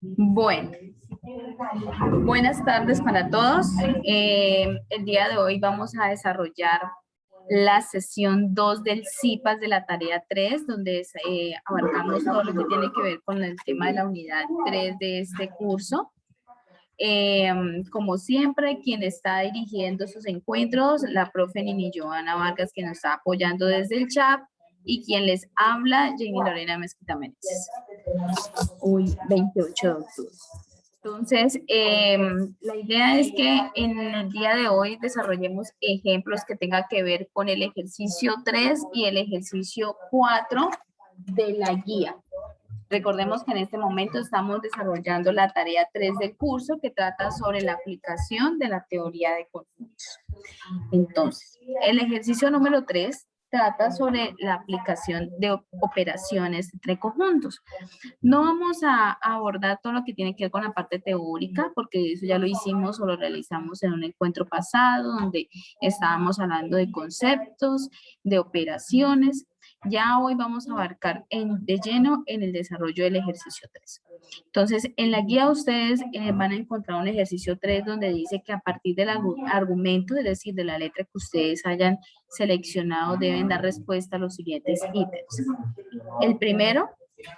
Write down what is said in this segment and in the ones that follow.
Bueno, buenas tardes para todos. El día de hoy vamos a desarrollar la sesión 2 del CIPAS de la tarea 3, donde abarcamos todo lo que tiene que ver con el tema de la unidad 3 de este curso. Como siempre, quien está dirigiendo sus encuentros, la profe Nini Joana Vargas, que nos está apoyando desde el chat, y quien les habla, Jenny Lorena Mezquita Meneses. Hoy, 28 de octubre. Entonces, la idea es que en el día de hoy desarrollemos ejemplos que tengan que ver con el ejercicio 3 y el ejercicio 4 de la guía. Recordemos que en este momento estamos desarrollando la tarea 3 del curso, que trata sobre la aplicación de la teoría de conjuntos. Entonces, el ejercicio número 3 trata sobre la aplicación de operaciones entre conjuntos. No vamos a abordar todo lo que tiene que ver con la parte teórica, porque eso ya lo hicimos o lo realizamos en un encuentro pasado, donde estábamos hablando de conceptos, de operaciones. Ya hoy vamos a abarcar de lleno en el desarrollo del ejercicio 3. Entonces, en la guía ustedes van a encontrar un ejercicio 3 donde dice que a partir del argumento, es decir, de la letra que ustedes hayan seleccionado, deben dar respuesta a los siguientes ítems. El primero,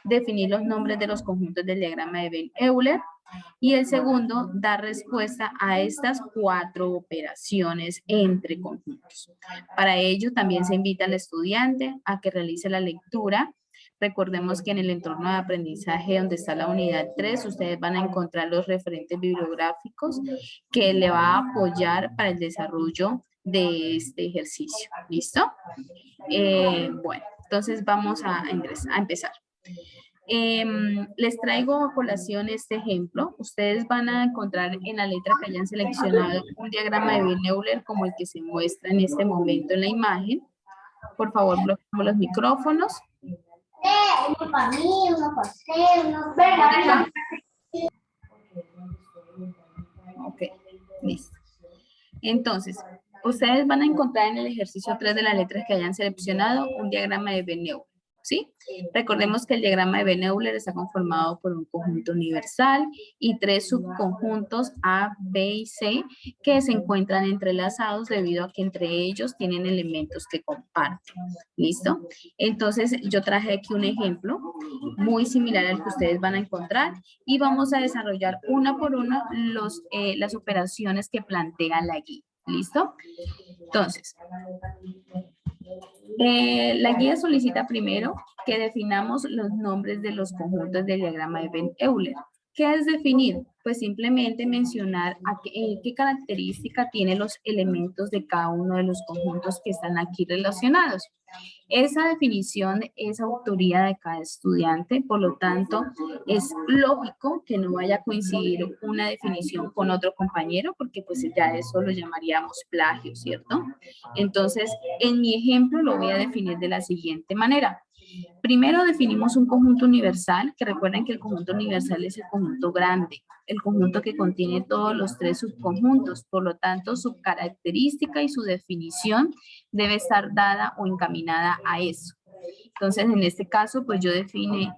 definir los nombres de los conjuntos del diagrama de Venn-Euler. Y el segundo, dar respuesta a estas 4 operaciones entre conjuntos. Para ello, también se invita al estudiante a que realice la lectura. Recordemos que en el entorno de aprendizaje donde está la unidad 3, ustedes van a encontrar los referentes bibliográficos que le va a apoyar para el desarrollo de este ejercicio. ¿Listo? Bueno, entonces vamos a empezar. Les traigo a colación este ejemplo. Ustedes van a encontrar en la letra que hayan seleccionado un diagrama de Venn-Euler como el que se muestra en este momento en la imagen. Por favor, bloqueemos los micrófonos. Ok, listo. Entonces, ustedes van a encontrar en el ejercicio 3 de las letras que hayan seleccionado un diagrama de Venn-Euler. ¿Sí? Recordemos que el diagrama de Venn-Euler está conformado por un conjunto universal y 3 subconjuntos A, B y C que se encuentran entrelazados debido a que entre ellos tienen elementos que comparten. ¿Listo? Entonces yo traje aquí un ejemplo muy similar al que ustedes van a encontrar y vamos a desarrollar una por una las operaciones que plantea la guía. ¿Listo? Entonces, la guía solicita primero que definamos los nombres de los conjuntos del diagrama de Venn-Euler. ¿Qué es definir? Pues simplemente mencionar qué característica tienen los elementos de cada uno de los conjuntos que están aquí relacionados. Esa definición es autoría de cada estudiante, por lo tanto, es lógico que no vaya a coincidir una definición con otro compañero, porque pues ya eso lo llamaríamos plagio, ¿cierto? Entonces, en mi ejemplo lo voy a definir de la siguiente manera. Primero definimos un conjunto universal, que recuerden que el conjunto universal es el conjunto grande, el conjunto que contiene todos los 3 subconjuntos, por lo tanto su característica y su definición debe estar dada o encaminada a eso. Entonces en este caso pues yo define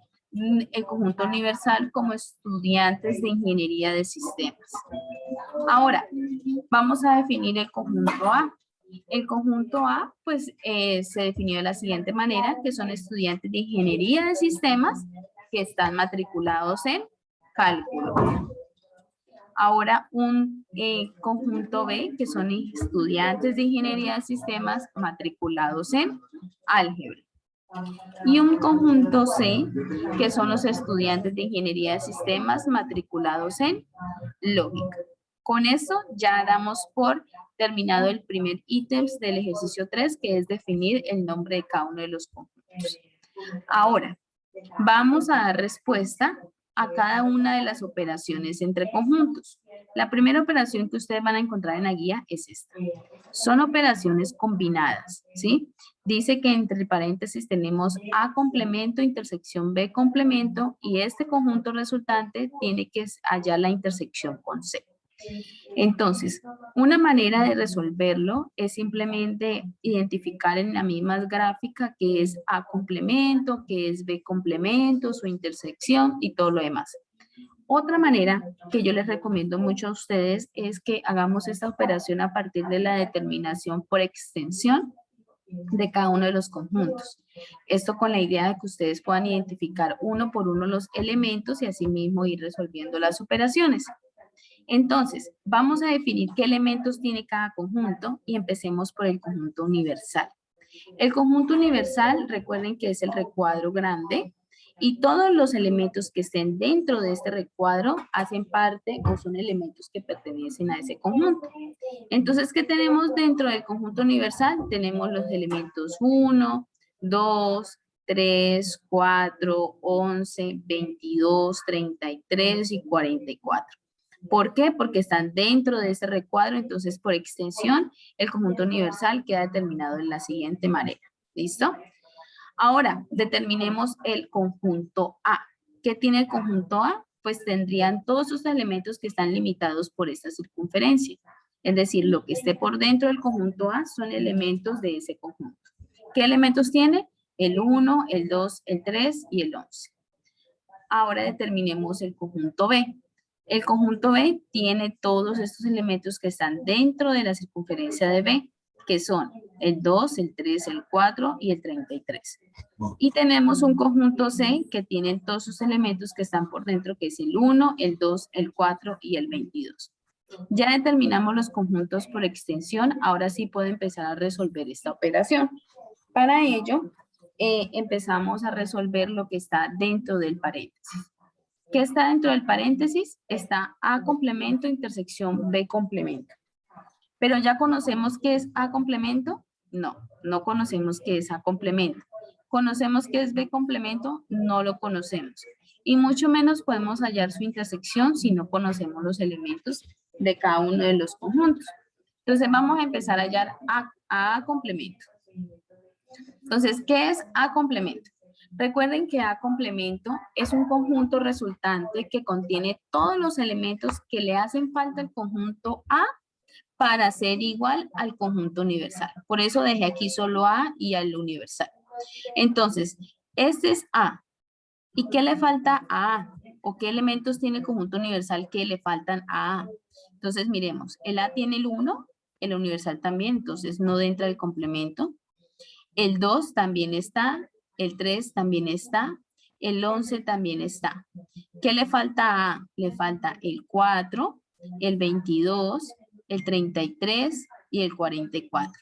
el conjunto universal como estudiantes de ingeniería de sistemas. Ahora vamos a definir el conjunto A. El conjunto A, pues, se definió de la siguiente manera, que son estudiantes de ingeniería de sistemas que están matriculados en cálculo. Ahora, un conjunto B, que son estudiantes de ingeniería de sistemas matriculados en álgebra. Y un conjunto C, que son los estudiantes de ingeniería de sistemas matriculados en lógica. Con eso ya damos por terminado el primer ítem del ejercicio 3, que es definir el nombre de cada uno de los conjuntos. Ahora, vamos a dar respuesta a cada una de las operaciones entre conjuntos. La primera operación que ustedes van a encontrar en la guía es esta. Son operaciones combinadas, ¿sí? Dice que entre paréntesis tenemos A complemento, intersección B complemento, y este conjunto resultante tiene que hallar la intersección con C. Entonces, una manera de resolverlo es simplemente identificar en la misma gráfica que es A complemento, que es B complemento, su intersección y todo lo demás. Otra manera que yo les recomiendo mucho a ustedes es que hagamos esta operación a partir de la determinación por extensión de cada uno de los conjuntos. Esto con la idea de que ustedes puedan identificar uno por uno los elementos y asimismo ir resolviendo las operaciones. Entonces, vamos a definir qué elementos tiene cada conjunto y empecemos por el conjunto universal. El conjunto universal, recuerden que es el recuadro grande y todos los elementos que estén dentro de este recuadro hacen parte o son elementos que pertenecen a ese conjunto. Entonces, ¿qué tenemos dentro del conjunto universal? Tenemos los elementos 1, 2, 3, 4, 11, 22, 33 y 44. ¿Por qué? Porque están dentro de ese recuadro, entonces por extensión el conjunto universal queda determinado de la siguiente manera. ¿Listo? Ahora, determinemos el conjunto A. ¿Qué tiene el conjunto A? Pues tendrían todos sus elementos que están limitados por esta circunferencia. Es decir, lo que esté por dentro del conjunto A son elementos de ese conjunto. ¿Qué elementos tiene? El 1, el 2, el 3 y el 11. Ahora determinemos el conjunto B. El conjunto B tiene todos estos elementos que están dentro de la circunferencia de B, que son el 2, el 3, el 4 y el 33. Y tenemos un conjunto C que tiene todos sus elementos que están por dentro, que es el 1, el 2, el 4 y el 22. Ya determinamos los conjuntos por extensión, ahora sí puedo empezar a resolver esta operación. Para ello, empezamos a resolver lo que está dentro del paréntesis. ¿Qué está dentro del paréntesis? Está A complemento, intersección B complemento. ¿Pero ya conocemos qué es A complemento? No, no conocemos qué es A complemento. ¿Conocemos qué es B complemento? No lo conocemos. Y mucho menos podemos hallar su intersección si no conocemos los elementos de cada uno de los conjuntos. Entonces vamos a empezar a hallar A complemento. Entonces, ¿qué es A complemento? Recuerden que A complemento es un conjunto resultante que contiene todos los elementos que le hacen falta al conjunto A para ser igual al conjunto universal. Por eso dejé aquí solo A y al universal. Entonces, este es A. ¿Y qué le falta a A? ¿O qué elementos tiene el conjunto universal que le faltan a A? Entonces, miremos, el A tiene el 1, el universal también, entonces no entra el complemento. El 2 también está, el 3 también está, el 11 también está. ¿Qué le falta a A? Le falta el 4, el 22, el 33 y el 44.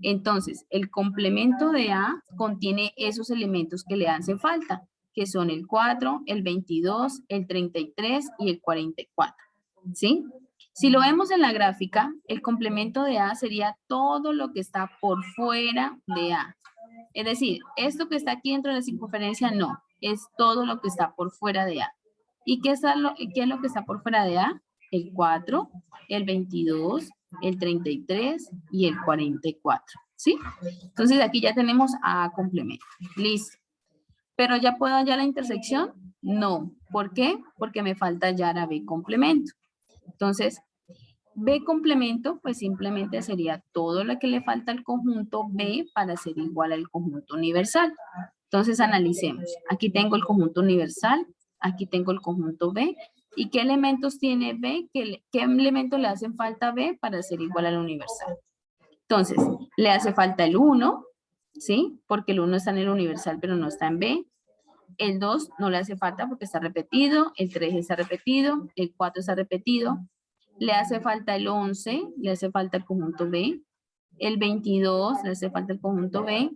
Entonces, el complemento de A contiene esos elementos que le hacen falta, que son el 4, el 22, el 33 y el 44. ¿Sí? Si lo vemos en la gráfica, el complemento de A sería todo lo que está por fuera de A. Es decir, esto que está aquí dentro de la circunferencia no, es todo lo que está por fuera de A. ¿Y qué es lo que está por fuera de A? El 4, el 22, el 33 y el 44. ¿Sí? Entonces aquí ya tenemos A complemento. Listo. ¿Pero ya puedo hallar la intersección? No. ¿Por qué? Porque me falta hallar a B complemento. Entonces, B complemento, pues simplemente sería todo lo que le falta al conjunto B para ser igual al conjunto universal. Entonces, analicemos. Aquí tengo el conjunto universal, aquí tengo el conjunto B. ¿Y qué elementos tiene B? ¿Qué elementos le hacen falta a B para ser igual al universal? Entonces, le hace falta el 1, ¿sí? Porque el 1 está en el universal, pero no está en B. El 2 no le hace falta porque está repetido. El 3 está repetido. El 4 está repetido. Le hace falta el 11, le hace falta el conjunto B. El 22 le hace falta el conjunto B.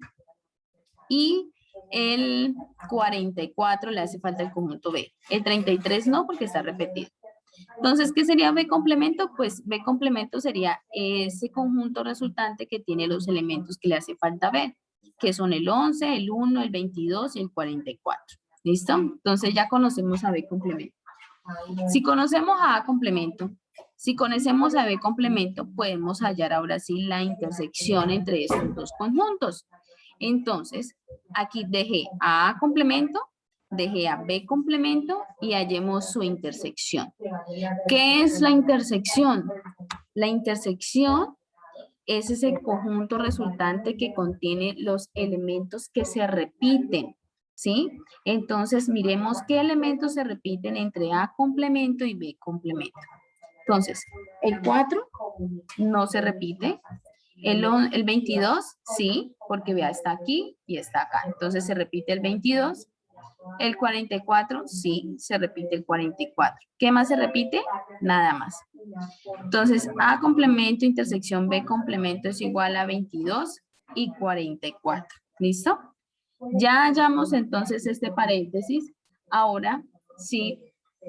Y el 44 le hace falta el conjunto B. El 33 no porque está repetido. Entonces, ¿qué sería B complemento? Pues B complemento sería ese conjunto resultante que tiene los elementos que le hace falta B, que son el 11, el 1, el 22 y el 44. ¿Listo? Entonces ya conocemos a B complemento. Si conocemos a A complemento, si conocemos a B complemento, podemos hallar ahora sí la intersección entre esos dos conjuntos. Entonces, aquí dejé a A complemento, dejé a B complemento y hallemos su intersección. ¿Qué es la intersección? La intersección es ese conjunto resultante que contiene los elementos que se repiten. ¿sí? Entonces, miremos qué elementos se repiten entre A complemento y B complemento. Entonces, el 4 no se repite. El 22, sí, porque vea, está aquí y está acá. Entonces, se repite el 22. El 44, sí, se repite el 44. ¿Qué más se repite? Nada más. Entonces, A complemento intersección B complemento es igual a 22 y 44. ¿Listo? Ya hallamos entonces este paréntesis. Ahora sí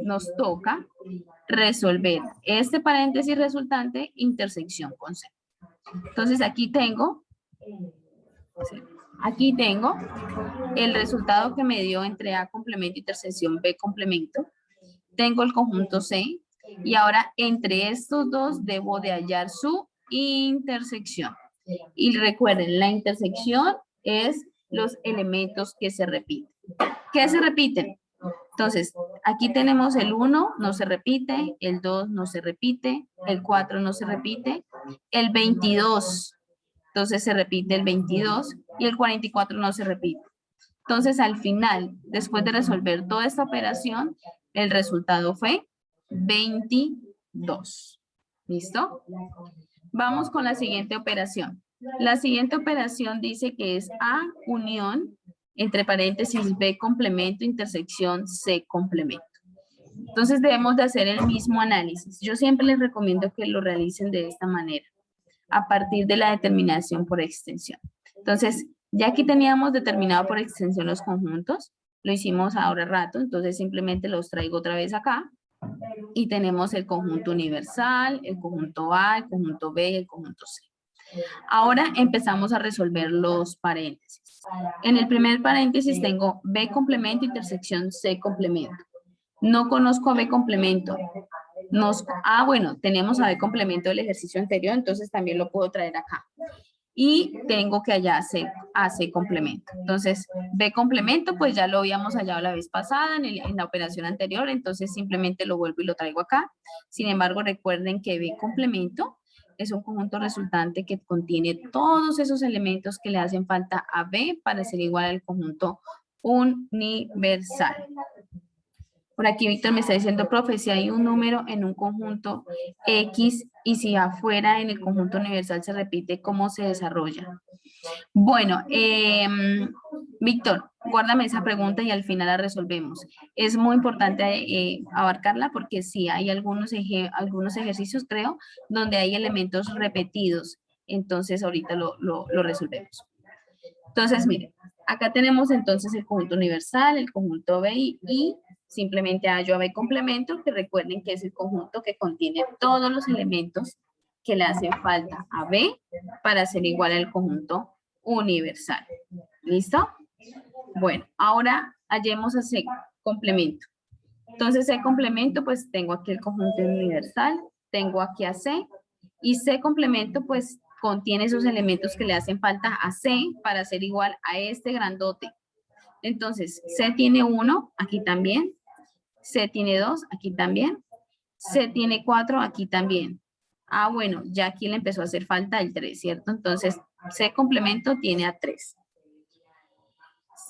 nos toca resolver este paréntesis resultante intersección con C. Entonces aquí tengo el resultado que me dio entre A complemento intersección B complemento. Tengo el conjunto C y ahora entre estos dos debo de hallar su intersección. Y recuerden, la intersección es los elementos que se repiten. ¿Qué se repiten? Entonces, aquí tenemos el 1, no se repite, el 2 no se repite, el 4 no se repite, el 22, entonces se repite el 22 y el 44 no se repite. Entonces, al final, después de resolver toda esta operación, el resultado fue 22. ¿Listo? Vamos con la siguiente operación. La siguiente operación dice que es A unión, entre paréntesis, B complemento, intersección, C complemento. Entonces debemos de hacer el mismo análisis. Yo siempre les recomiendo que lo realicen de esta manera, a partir de la determinación por extensión. Entonces, ya aquí teníamos determinado por extensión los conjuntos, lo hicimos ahora rato, entonces simplemente los traigo otra vez acá. Y tenemos el conjunto universal, el conjunto A, el conjunto B y el conjunto C. Ahora empezamos a resolver los paréntesis. En el primer paréntesis tengo B complemento, intersección C complemento. No conozco a B complemento. Bueno, tenemos a B complemento del ejercicio anterior, entonces también lo puedo traer acá. Y tengo que hallar a C complemento. Entonces, B complemento, pues ya lo habíamos hallado la vez pasada en la operación anterior, entonces simplemente lo vuelvo y lo traigo acá. Sin embargo, recuerden que B complemento es un conjunto resultante que contiene todos esos elementos que le hacen falta a B para ser igual al conjunto universal. Por aquí Víctor me está diciendo, profe, si hay un número en un conjunto X y si afuera en el conjunto universal se repite, ¿cómo se desarrolla? Bueno, Víctor, guárdame esa pregunta y al final la resolvemos. Es muy importante abarcarla porque sí, hay algunos ejercicios, creo, donde hay elementos repetidos. Entonces, ahorita lo resolvemos. Entonces, miren, acá tenemos entonces el conjunto universal, el conjunto B y simplemente hallo a B complemento, que recuerden que es el conjunto que contiene todos los elementos que le hacen falta a B para ser igual al conjunto universal. ¿Listo? Bueno, ahora hallemos a C complemento. Entonces, C complemento, pues tengo aquí el conjunto universal, tengo aquí a C, y C complemento, pues contiene esos elementos que le hacen falta a C para ser igual a este grandote. Entonces, C tiene 1, aquí también. C tiene 2, aquí también. C tiene 4, aquí también. Ah, bueno, ya aquí le empezó a hacer falta el 3, ¿cierto? Entonces, C complemento tiene a 3.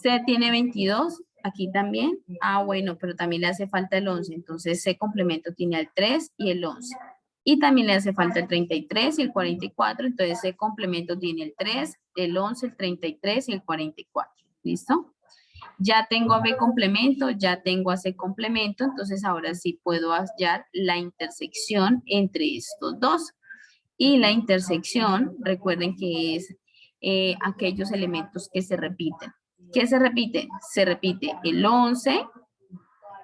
C tiene 22, aquí también. Ah, bueno, pero también le hace falta el 11. Entonces, C complemento tiene al 3 y el 11. Y también le hace falta el 33 y el 44. Entonces, C complemento tiene el 3, el 11, el 33 y el 44. ¿Listo? Ya tengo a B complemento, ya tengo a C complemento. Entonces, ahora sí puedo hallar la intersección entre estos dos. Y la intersección, recuerden que es aquellos elementos que se repiten. ¿Qué se repite? Se repite el 11,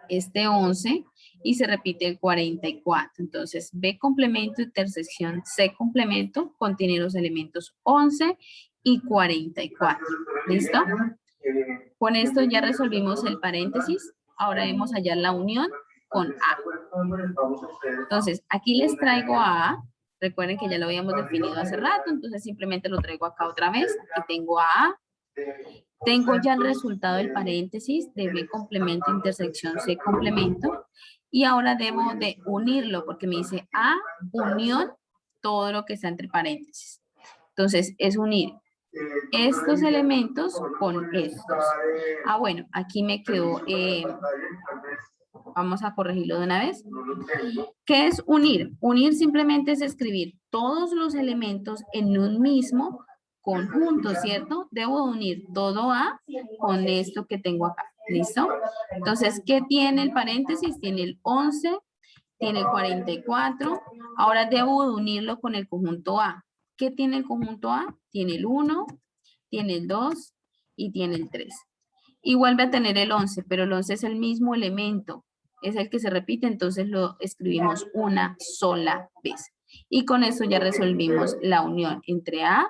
este 11, y se repite el 44. Entonces, B complemento, intersección C complemento, contiene los elementos 11 y 44. ¿Listo? Con esto ya resolvimos el paréntesis. Ahora debemos hallar la unión con A. Entonces, aquí les traigo a A. Recuerden que ya lo habíamos definido hace rato, entonces simplemente lo traigo acá otra vez. Aquí tengo a A. Tengo ya el resultado del paréntesis de B complemento, intersección C complemento. Y ahora debo de unirlo porque me dice A unión todo lo que está entre paréntesis. Entonces, es unir estos elementos con estos. Ah, bueno, aquí me quedó, vamos a corregirlo de una vez. ¿Qué es unir? Unir simplemente es escribir todos los elementos en un mismo conjunto, ¿cierto? Debo unir todo A con esto que tengo acá, ¿listo? Entonces, ¿qué tiene el paréntesis? Tiene el 11, tiene el 44. Ahora debo unirlo con el conjunto A. ¿Qué tiene el conjunto A? Tiene el 1, tiene el 2 y tiene el 3. Y vuelve a tener el 11, pero el 11 es el mismo elemento. Es el que se repite, entonces lo escribimos una sola vez. Y con eso ya resolvimos la unión entre A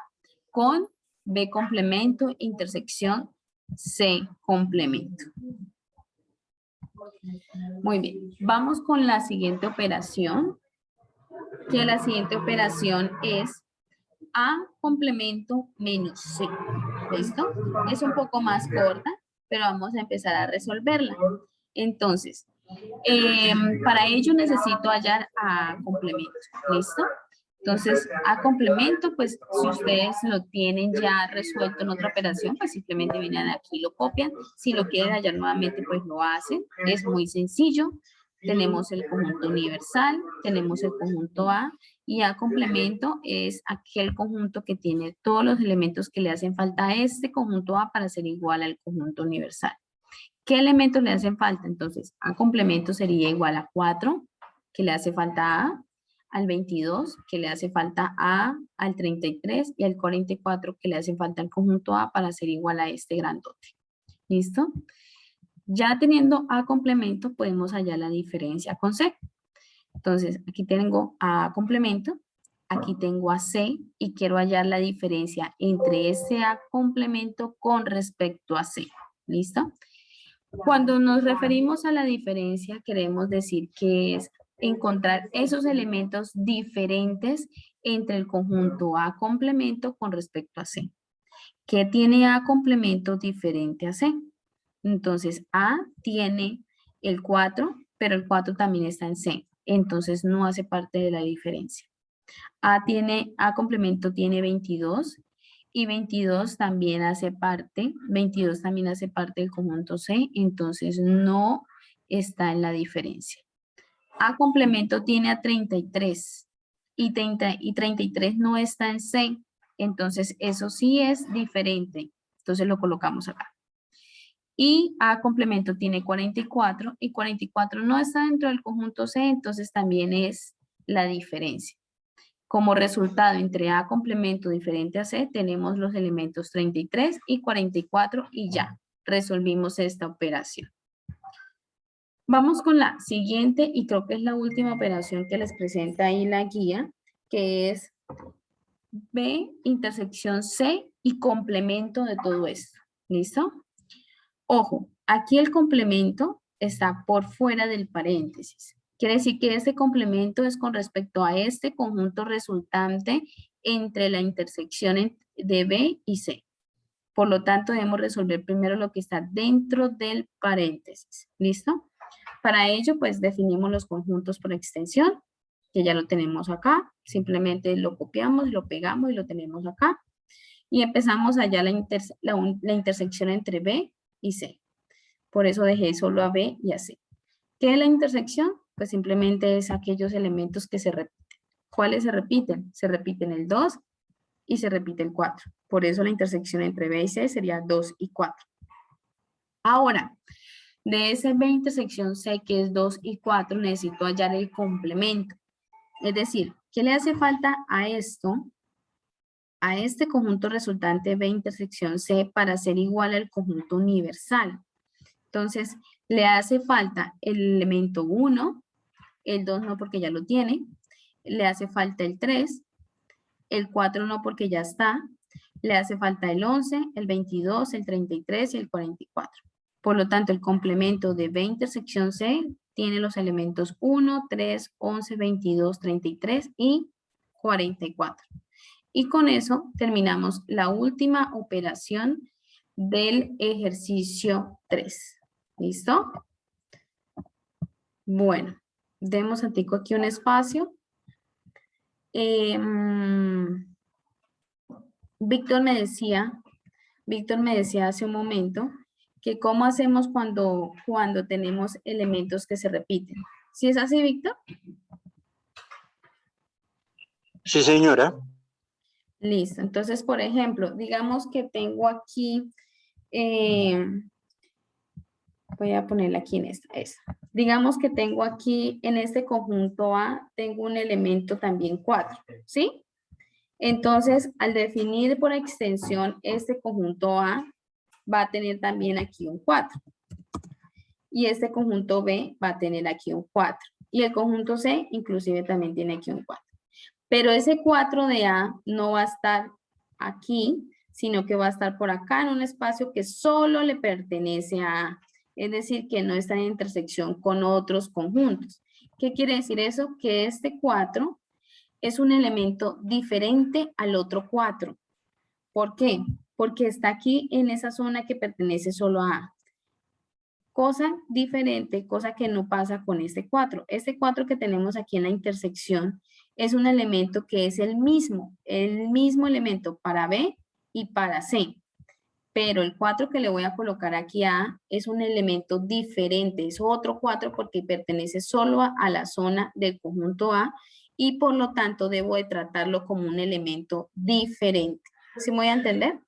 con B complemento, intersección C complemento. Muy bien, vamos con la siguiente operación, que la siguiente operación es A complemento menos C. ¿Listo? Es un poco más corta, pero vamos a empezar a resolverla. Entonces, para ello necesito hallar A complemento. ¿Listo? Entonces, A complemento, pues si ustedes lo tienen ya resuelto en otra operación, pues simplemente vienen aquí y lo copian. Si lo quieren hallar nuevamente, pues lo hacen. Es muy sencillo. Tenemos el conjunto universal, tenemos el conjunto A, y A complemento es aquel conjunto que tiene todos los elementos que le hacen falta a este conjunto A para ser igual al conjunto universal. ¿Qué elementos le hacen falta? Entonces, A complemento sería igual a 4, que le hace falta A, al 22, que le hace falta A, al 33 y al 44, que le hace falta al conjunto A para ser igual a este grandote. ¿Listo? Ya teniendo A complemento, podemos hallar la diferencia con C. Entonces, aquí tengo A complemento, aquí tengo a C y quiero hallar la diferencia entre ese A complemento con respecto a C. ¿Listo? Cuando nos referimos a la diferencia, queremos decir que es encontrar esos elementos diferentes entre el conjunto A complemento con respecto a C. ¿Qué tiene A complemento diferente a C? Entonces, A tiene el 4, pero el 4 también está en C. Entonces, no hace parte de la diferencia. A complemento tiene 22 y 22 también hace parte del conjunto C, entonces no está en la diferencia. A complemento tiene a 33 y 33 no está en C, entonces eso sí es diferente, entonces lo colocamos acá. Y A complemento tiene 44 y 44 no está dentro del conjunto C, entonces también es la diferencia. Como resultado entre A complemento diferente a C, tenemos los elementos 33 y 44 y ya, resolvimos esta operación. Vamos con la siguiente y creo que es la última operación que les presenta ahí la guía, que es B intersección C y complemento de todo esto. ¿Listo? Ojo, aquí el complemento está por fuera del paréntesis. Quiere decir que este complemento es con respecto a este conjunto resultante entre la intersección de B y C. Por lo tanto, debemos resolver primero lo que está dentro del paréntesis. ¿Listo? Para ello, pues definimos los conjuntos por extensión, que ya lo tenemos acá. Simplemente lo copiamos, lo pegamos y lo tenemos acá. Y empezamos allá la intersección entre B y C. Por eso dejé solo a B y a C. ¿Qué es la intersección? Pues simplemente es aquellos elementos que se repiten. ¿Cuáles se repiten? Se repiten el 2 y se repite el 4. Por eso la intersección entre B y C sería 2 y 4. Ahora, de ese B intersección C, que es 2 y 4, necesito hallar el complemento. Es decir, ¿qué le hace falta a esto? A este conjunto resultante B intersección C para ser igual al conjunto universal. Entonces, le hace falta el elemento 1, el 2 no porque ya lo tiene, le hace falta el 3, el 4 no porque ya está, le hace falta el 11, el 22, el 33 y el 44. Por lo tanto, el complemento de B intersección C tiene los elementos 1, 3, 11, 22, 33 y 44. Y con eso terminamos la última operación del ejercicio 3. ¿Listo? Bueno, demos aquí un espacio. Víctor me decía hace un momento que cómo hacemos cuando tenemos elementos que se repiten. ¿Sí es así, Víctor? Sí, señora. Listo. Entonces, por ejemplo, digamos que tengo aquí, voy a ponerla aquí en esta. Digamos que tengo aquí en este conjunto A, tengo un elemento también 4, ¿sí? Entonces, al definir por extensión este conjunto A, va a tener también aquí un 4. Y este conjunto B va a tener aquí un 4. Y el conjunto C inclusive también tiene aquí un 4. Pero ese 4 de A no va a estar aquí, sino que va a estar por acá en un espacio que solo le pertenece a A. Es decir, que no está en intersección con otros conjuntos. ¿Qué quiere decir eso? Que este 4 es un elemento diferente al otro 4. ¿Por qué? Porque está aquí en esa zona que pertenece solo a A. Cosa diferente, cosa que no pasa con este 4. Este 4 que tenemos aquí en la intersección es un elemento que es el mismo elemento para B y para C. Pero el 4 que le voy a colocar aquí a A es un elemento diferente, es otro 4 porque pertenece solo a la zona del conjunto A y por lo tanto debo de tratarlo como un elemento diferente. ¿Sí me voy a entender?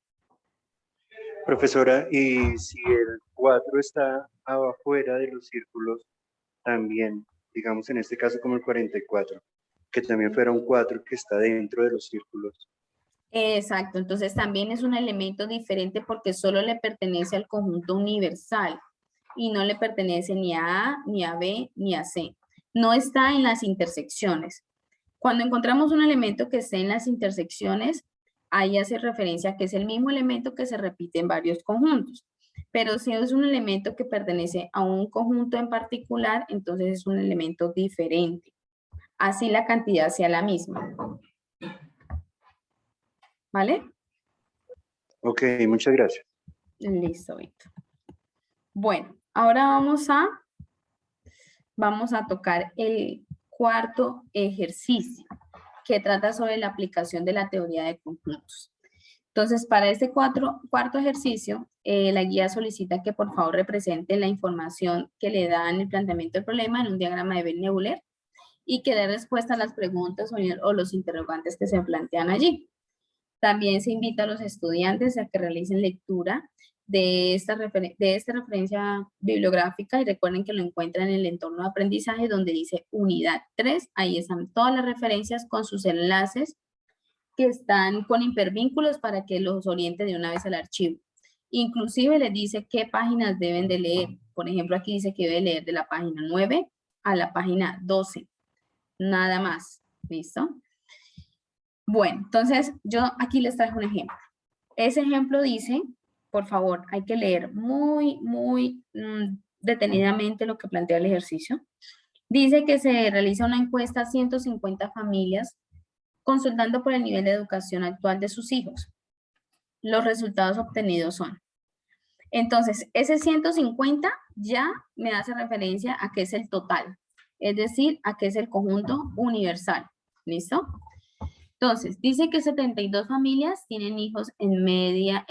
Profesora, y si el 4 está afuera de los círculos, también, digamos en este caso como el 44, que también fuera un 4 que está dentro de los círculos. Exacto, entonces también es un elemento diferente porque solo le pertenece al conjunto universal y no le pertenece ni a A, ni a B, ni a C. No está en las intersecciones. Cuando encontramos un elemento que esté en las intersecciones, ahí hace referencia a que es el mismo elemento que se repite en varios conjuntos. Pero si es un elemento que pertenece a un conjunto en particular, entonces es un elemento diferente. Así la cantidad sea la misma. ¿Vale? Ok, muchas gracias. Listo, Víctor. Bueno, ahora vamos a tocar el cuarto ejercicio, que trata sobre la aplicación de la teoría de conjuntos. Entonces, para este cuarto ejercicio, la guía solicita que por favor represente la información que le da en el planteamiento del problema en un diagrama de Venn-Euler y que dé respuesta a las preguntas o los interrogantes que se plantean allí. También se invita a los estudiantes a que realicen lectura de esta referencia bibliográfica y recuerden que lo encuentran en el entorno de aprendizaje donde dice unidad 3. Ahí están todas las referencias con sus enlaces que están con hipervínculos para que los oriente de una vez al archivo. Inclusive les dice qué páginas deben de leer. Por ejemplo, aquí dice que debe leer de la página 9 a la página 12. Nada más. ¿Listo? Bueno, entonces yo aquí les traje un ejemplo. Ese ejemplo dice, por favor, hay que leer muy detenidamente lo que plantea el ejercicio. Dice que se realiza una encuesta a 150 familias consultando por el nivel de educación actual de sus hijos. Los resultados obtenidos son. Entonces, ese 150 ya me hace referencia a que es el total, es decir, a que es el conjunto universal. ¿Listo? Entonces, dice que 72 familias tienen hijos en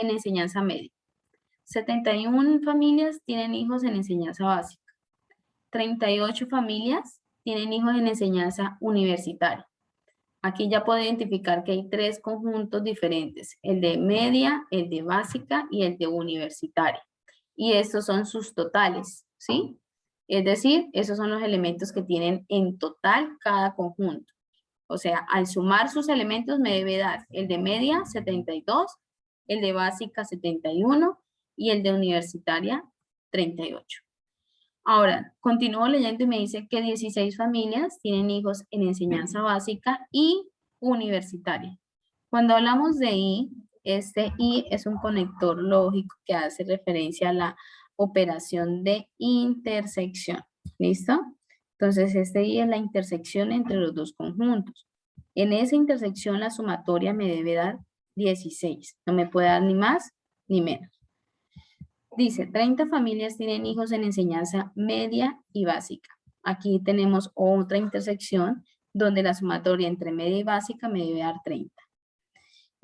enseñanza media. 71 familias tienen hijos en enseñanza básica. 38 familias tienen hijos en enseñanza universitaria. Aquí ya puedo identificar que hay 3 conjuntos diferentes, el de media, el de básica y el de universitaria. Y estos son sus totales, ¿sí? Es decir, esos son los elementos que tienen en total cada conjunto. O sea, al sumar sus elementos me debe dar el de media 72, el de básica 71 y el de universitaria 38. Ahora, continúo leyendo y me dice que 16 familias tienen hijos en enseñanza básica y universitaria. Cuando hablamos de I, este I es un conector lógico que hace referencia a la operación de intersección. ¿Listo? Entonces, este I es la intersección entre los dos conjuntos. En esa intersección, la sumatoria me debe dar 16. No me puede dar ni más ni menos. Dice, 30 familias tienen hijos en enseñanza media y básica. Aquí tenemos otra intersección donde la sumatoria entre media y básica me debe dar 30.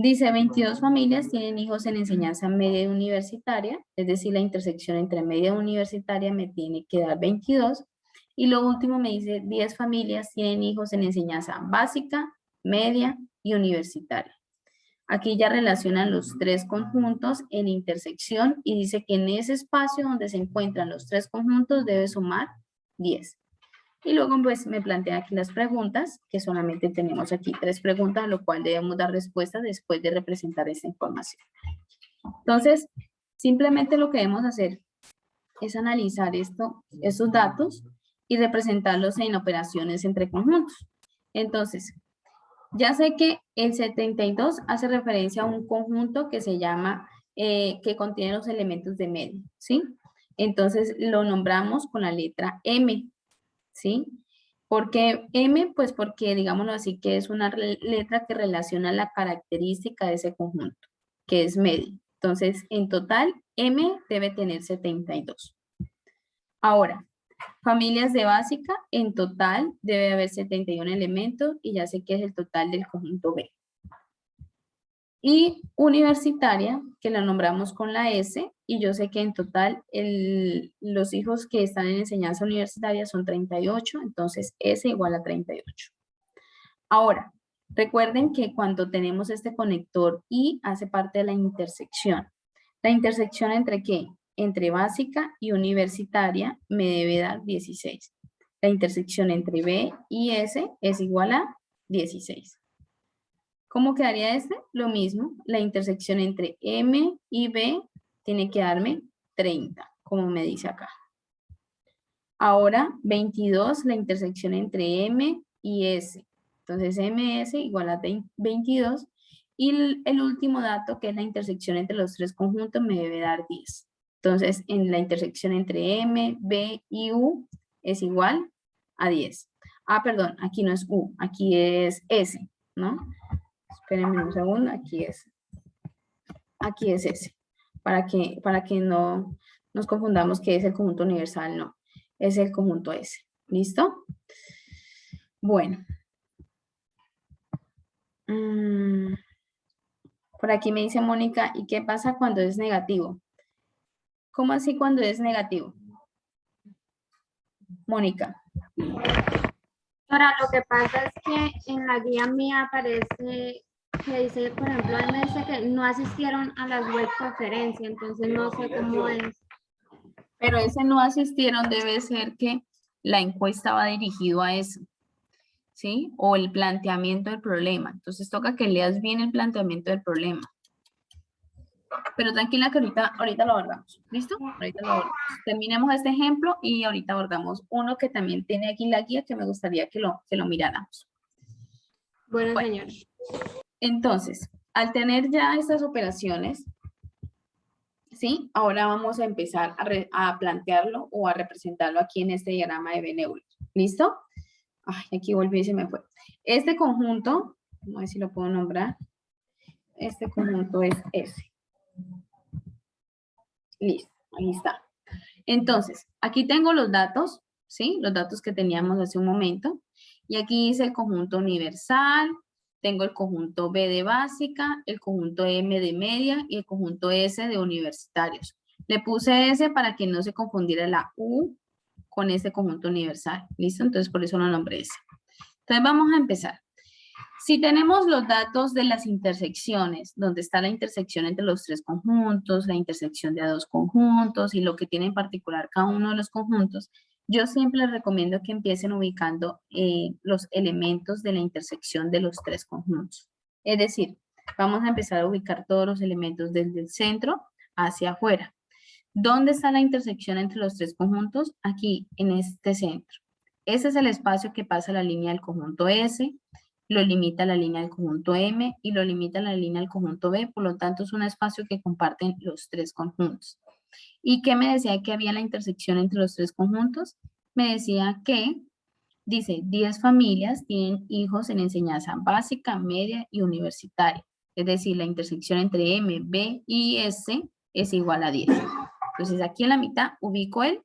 Dice 22 familias tienen hijos en enseñanza media y universitaria, es decir, la intersección entre media y universitaria me tiene que dar 22. Y lo último me dice 10 familias tienen hijos en enseñanza básica, media y universitaria. Aquí ya relacionan los tres conjuntos en intersección y dice que en ese espacio donde se encuentran los tres conjuntos debe sumar 10. Y luego pues me plantea aquí las preguntas, que solamente tenemos aquí 3 preguntas, a lo cual debemos dar respuesta después de representar esta información. Entonces, simplemente lo que debemos hacer es analizar estos datos y representarlos en operaciones entre conjuntos. Entonces, ya sé que el 72 hace referencia a un conjunto que se llama, que contiene los elementos de medio, ¿sí? Entonces, lo nombramos con la letra M, ¿sí? ¿Por qué M? Pues porque, digámoslo así, que es una letra que relaciona la característica de ese conjunto, que es medio. Entonces, en total, M debe tener 72. Ahora, familias de básica, en total debe haber 71 elementos y ya sé que es el total del conjunto B. Y universitaria, que la nombramos con la S, y yo sé que en total los hijos que están en enseñanza universitaria son 38, entonces S igual a 38. Ahora, recuerden que cuando tenemos este conector I hace parte de la intersección. ¿La intersección entre qué? Entre básica y universitaria me debe dar 16. La intersección entre B y S es igual a 16. ¿Cómo quedaría este? Lo mismo, la intersección entre M y B tiene que darme 30, como me dice acá. Ahora, 22, la intersección entre M y S. Entonces, MS igual a 22. Y el último dato, que es la intersección entre los tres conjuntos, me debe dar 10. Entonces, en la intersección entre M, B y U es igual a 10. Ah, perdón, aquí no es U, aquí es S, ¿no? Espérenme un segundo, aquí es S. Para que no nos confundamos que es el conjunto universal, no. Es el conjunto S. ¿Listo? Bueno. Por aquí me dice Mónica, ¿y qué pasa cuando es negativo? ¿Cómo así cuando es negativo? Mónica. Ahora, lo que pasa es que en la guía mía aparece que dice, por ejemplo, me dice que no asistieron a las web conferencias, entonces no sé cómo es. Pero ese no asistieron debe ser que la encuesta va dirigido a eso, ¿sí? O el planteamiento del problema. Entonces toca que leas bien el planteamiento del problema. Pero tranquila que ahorita lo abordamos. ¿Listo? Ahorita lo abordamos. Terminemos este ejemplo y ahorita abordamos uno que también tiene aquí la guía que me gustaría que lo miráramos. Bueno, señor. Entonces, al tener ya estas operaciones, ¿sí? Ahora vamos a empezar a plantearlo o a representarlo aquí en este diagrama de Venn-Euler. ¿Listo? Ay, aquí volví y se me fue. Este conjunto, vamos a ver si lo puedo nombrar. Este conjunto es S. Listo, ahí está. Entonces, aquí tengo los datos, ¿sí? Los datos que teníamos hace un momento. Y aquí dice el conjunto universal, tengo el conjunto B de básica, el conjunto M de media y el conjunto S de universitarios. Le puse S para que no se confundiera la U con este conjunto universal. ¿Listo? Entonces, por eso lo nombré S. Entonces, vamos a empezar. Si tenemos los datos de las intersecciones, donde está la intersección entre los tres conjuntos, la intersección de dos conjuntos y lo que tiene en particular cada uno de los conjuntos, yo siempre les recomiendo que empiecen ubicando los elementos de la intersección de los tres conjuntos. Es decir, vamos a empezar a ubicar todos los elementos desde el centro hacia afuera. ¿Dónde está la intersección entre los tres conjuntos? Aquí, en este centro. Ese es el espacio que pasa la línea del conjunto S, lo limita la línea del conjunto M y lo limita la línea del conjunto B, por lo tanto es un espacio que comparten los tres conjuntos. ¿Y qué me decía que había la intersección entre los tres conjuntos? Me decía que, dice, 10 familias tienen hijos en enseñanza básica, media y universitaria. Es decir, la intersección entre M, B y S es igual a 10. Entonces aquí en la mitad ubico el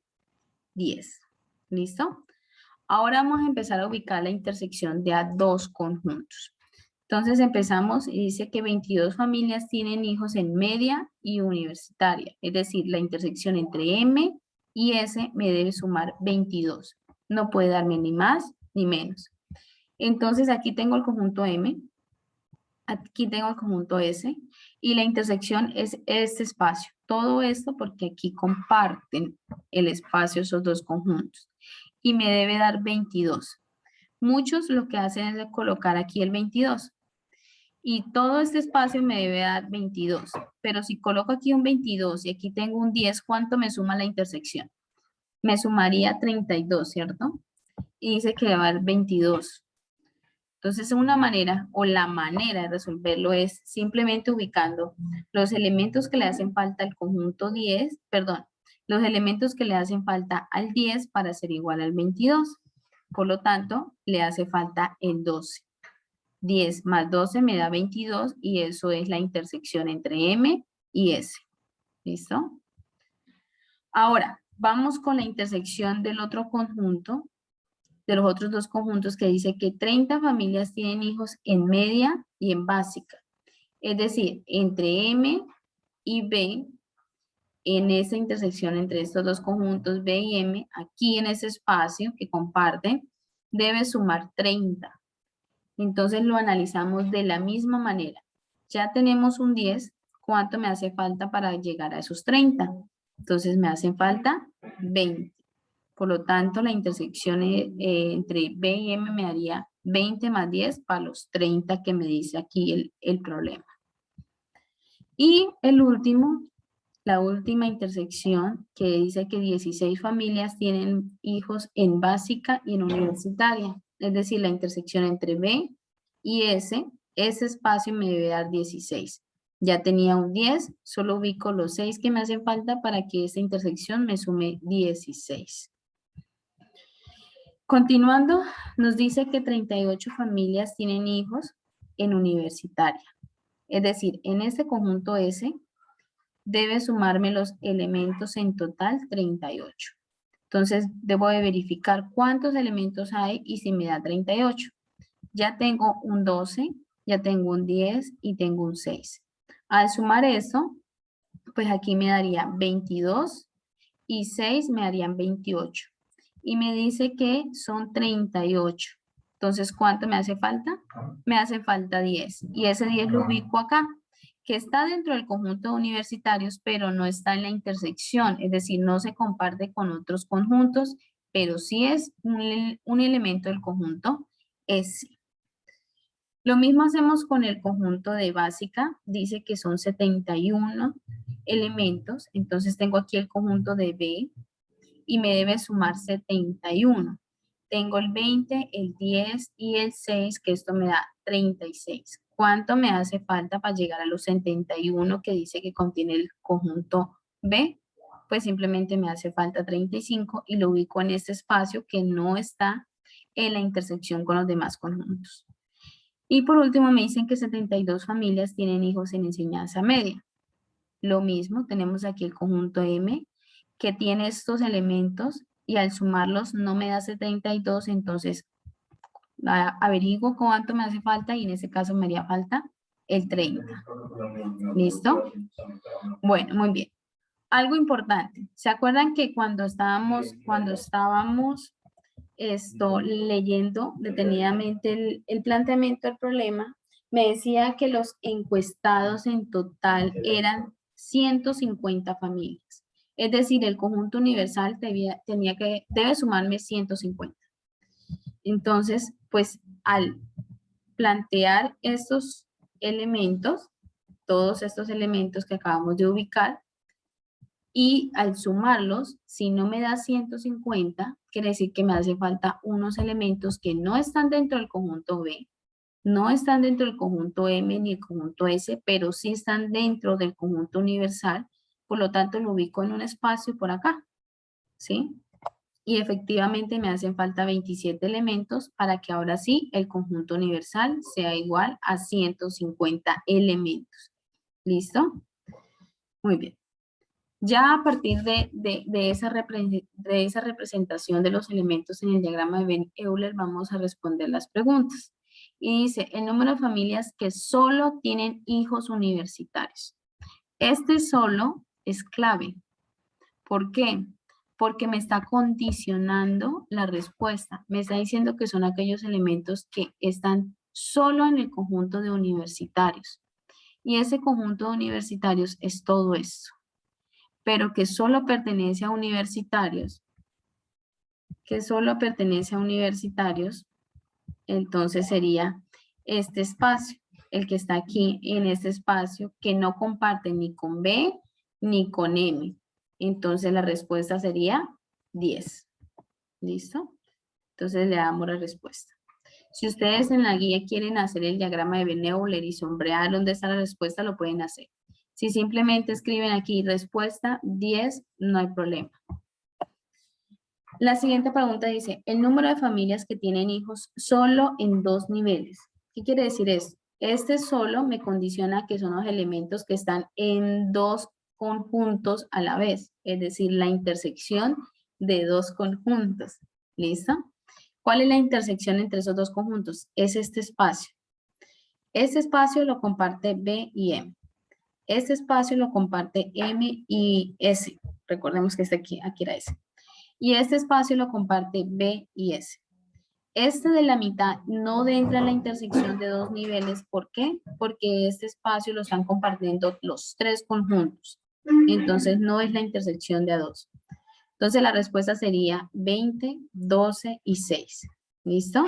10. ¿Listo? Ahora vamos a empezar a ubicar la intersección de a dos conjuntos. Entonces empezamos y dice que 22 familias tienen hijos en media y universitaria. Es decir, la intersección entre M y S me debe sumar 22. No puede darme ni más ni menos. Entonces aquí tengo el conjunto M, aquí tengo el conjunto S y la intersección es este espacio. Todo esto porque aquí comparten el espacio esos dos conjuntos. Y me debe dar 22. Muchos lo que hacen es colocar aquí el 22. Y todo este espacio me debe dar 22. Pero si coloco aquí un 22 y aquí tengo un 10, ¿cuánto me suma la intersección? Me sumaría 32, ¿cierto? Y dice que va a dar 22. Entonces, una manera o la manera de resolverlo es simplemente ubicando los elementos que le hacen falta al conjunto 10, perdón, los elementos que le hacen falta al 10 para ser igual al 22. Por lo tanto, le hace falta el 12. 10 más 12 me da 22 y eso es la intersección entre M y S. ¿Listo? Ahora, vamos con la intersección del otro conjunto, de los otros dos conjuntos que dice que 30 familias tienen hijos en media y en básica. Es decir, entre M y B, en esa intersección entre estos dos conjuntos B y M, aquí en ese espacio que comparten, debe sumar 30. Entonces lo analizamos de la misma manera. Ya tenemos un 10, ¿cuánto me hace falta para llegar a esos 30? Entonces me hacen falta 20. Por lo tanto, la intersección entre B y M me daría 20 más 10 para los 30 que me dice aquí el problema. Y el último, la última intersección que dice que 16 familias tienen hijos en básica y en universitaria. Es decir, la intersección entre B y S, ese espacio me debe dar 16. Ya tenía un 10, solo ubico los 6 que me hacen falta para que esta intersección me sume 16. Continuando, nos dice que 38 familias tienen hijos en universitaria. Es decir, en este conjunto S debe sumarme los elementos en total 38. Entonces, debo de verificar cuántos elementos hay y si me da 38. Ya tengo un 12, ya tengo un 10 y tengo un 6. Al sumar eso, pues aquí me daría 22 y 6 me darían 28. Y me dice que son 38. Entonces, ¿cuánto me hace falta? Me hace falta 10. Y ese 10 lo ubico acá, que está dentro del conjunto de universitarios, pero no está en la intersección. Es decir, no se comparte con otros conjuntos, pero sí es un elemento del conjunto S. Lo mismo hacemos con el conjunto de básica. Dice que son 71 elementos. Entonces, tengo aquí el conjunto de B y me debe sumar 71. Tengo el 20, el 10 y el 6, que esto me da 36. ¿Cuánto me hace falta para llegar a los 71 que dice que contiene el conjunto B? Pues simplemente me hace falta 35 y lo ubico en este espacio que no está en la intersección con los demás conjuntos. Y por último me dicen que 72 familias tienen hijos en enseñanza media. Lo mismo, tenemos aquí el conjunto M, que tiene estos elementos y al sumarlos no me da 72, entonces averiguo cuánto me hace falta y en este caso me haría falta el 30. ¿Listo? Bueno, muy bien. Algo importante, ¿se acuerdan que cuando estábamos leyendo detenidamente el planteamiento del problema, me decía que los encuestados en total eran 150 familias? Es decir, el conjunto universal debe sumarme 150. Entonces, pues al plantear estos elementos, todos estos elementos que acabamos de ubicar, y al sumarlos, si no me da 150, quiere decir que me hace falta unos elementos que no están dentro del conjunto B, no están dentro del conjunto M ni el conjunto S, pero sí están dentro del conjunto universal, por lo tanto lo ubico en un espacio por acá, ¿sí? Y efectivamente me hacen falta 27 elementos para que ahora sí el conjunto universal sea igual a 150 elementos. ¿Listo? Muy bien. Ya a partir de esa representación de los elementos en el diagrama de Venn-Euler vamos a responder las preguntas. y dice el número de familias que solo tienen hijos universitarios. Este solo es clave. ¿Por qué? Porque me está condicionando la respuesta. Me está diciendo que son aquellos elementos que están solo en el conjunto de universitarios. Y ese conjunto de universitarios es todo esto. Pero que solo pertenece a universitarios, entonces sería este espacio, el que está aquí en este espacio, que no comparte ni con B ni con M. Entonces la respuesta sería 10. ¿Listo? Entonces le damos la respuesta. Si ustedes en la guía quieren hacer el diagrama de Venn-Euler y sombrear dónde está la respuesta, lo pueden hacer. Si simplemente escriben aquí respuesta 10, no hay problema. La siguiente pregunta dice, el número de familias que tienen hijos solo en 2 niveles. ¿Qué quiere decir esto? Este solo me condiciona que son los elementos que están en 2 conjuntos a la vez, es decir, la intersección de 2 conjuntos. ¿Listo? ¿Cuál es la intersección entre esos 2 conjuntos? Es este espacio. Este espacio lo comparte B y M. Este espacio lo comparte M y S. Recordemos que aquí era S. Y este espacio lo comparte B y S. Este de la mitad no entra en la intersección de 2 niveles. ¿Por qué? Porque este espacio lo están compartiendo los 3 conjuntos. Entonces no es la intersección de a 2. Entonces la respuesta sería 20, 12 y 6. ¿Listo?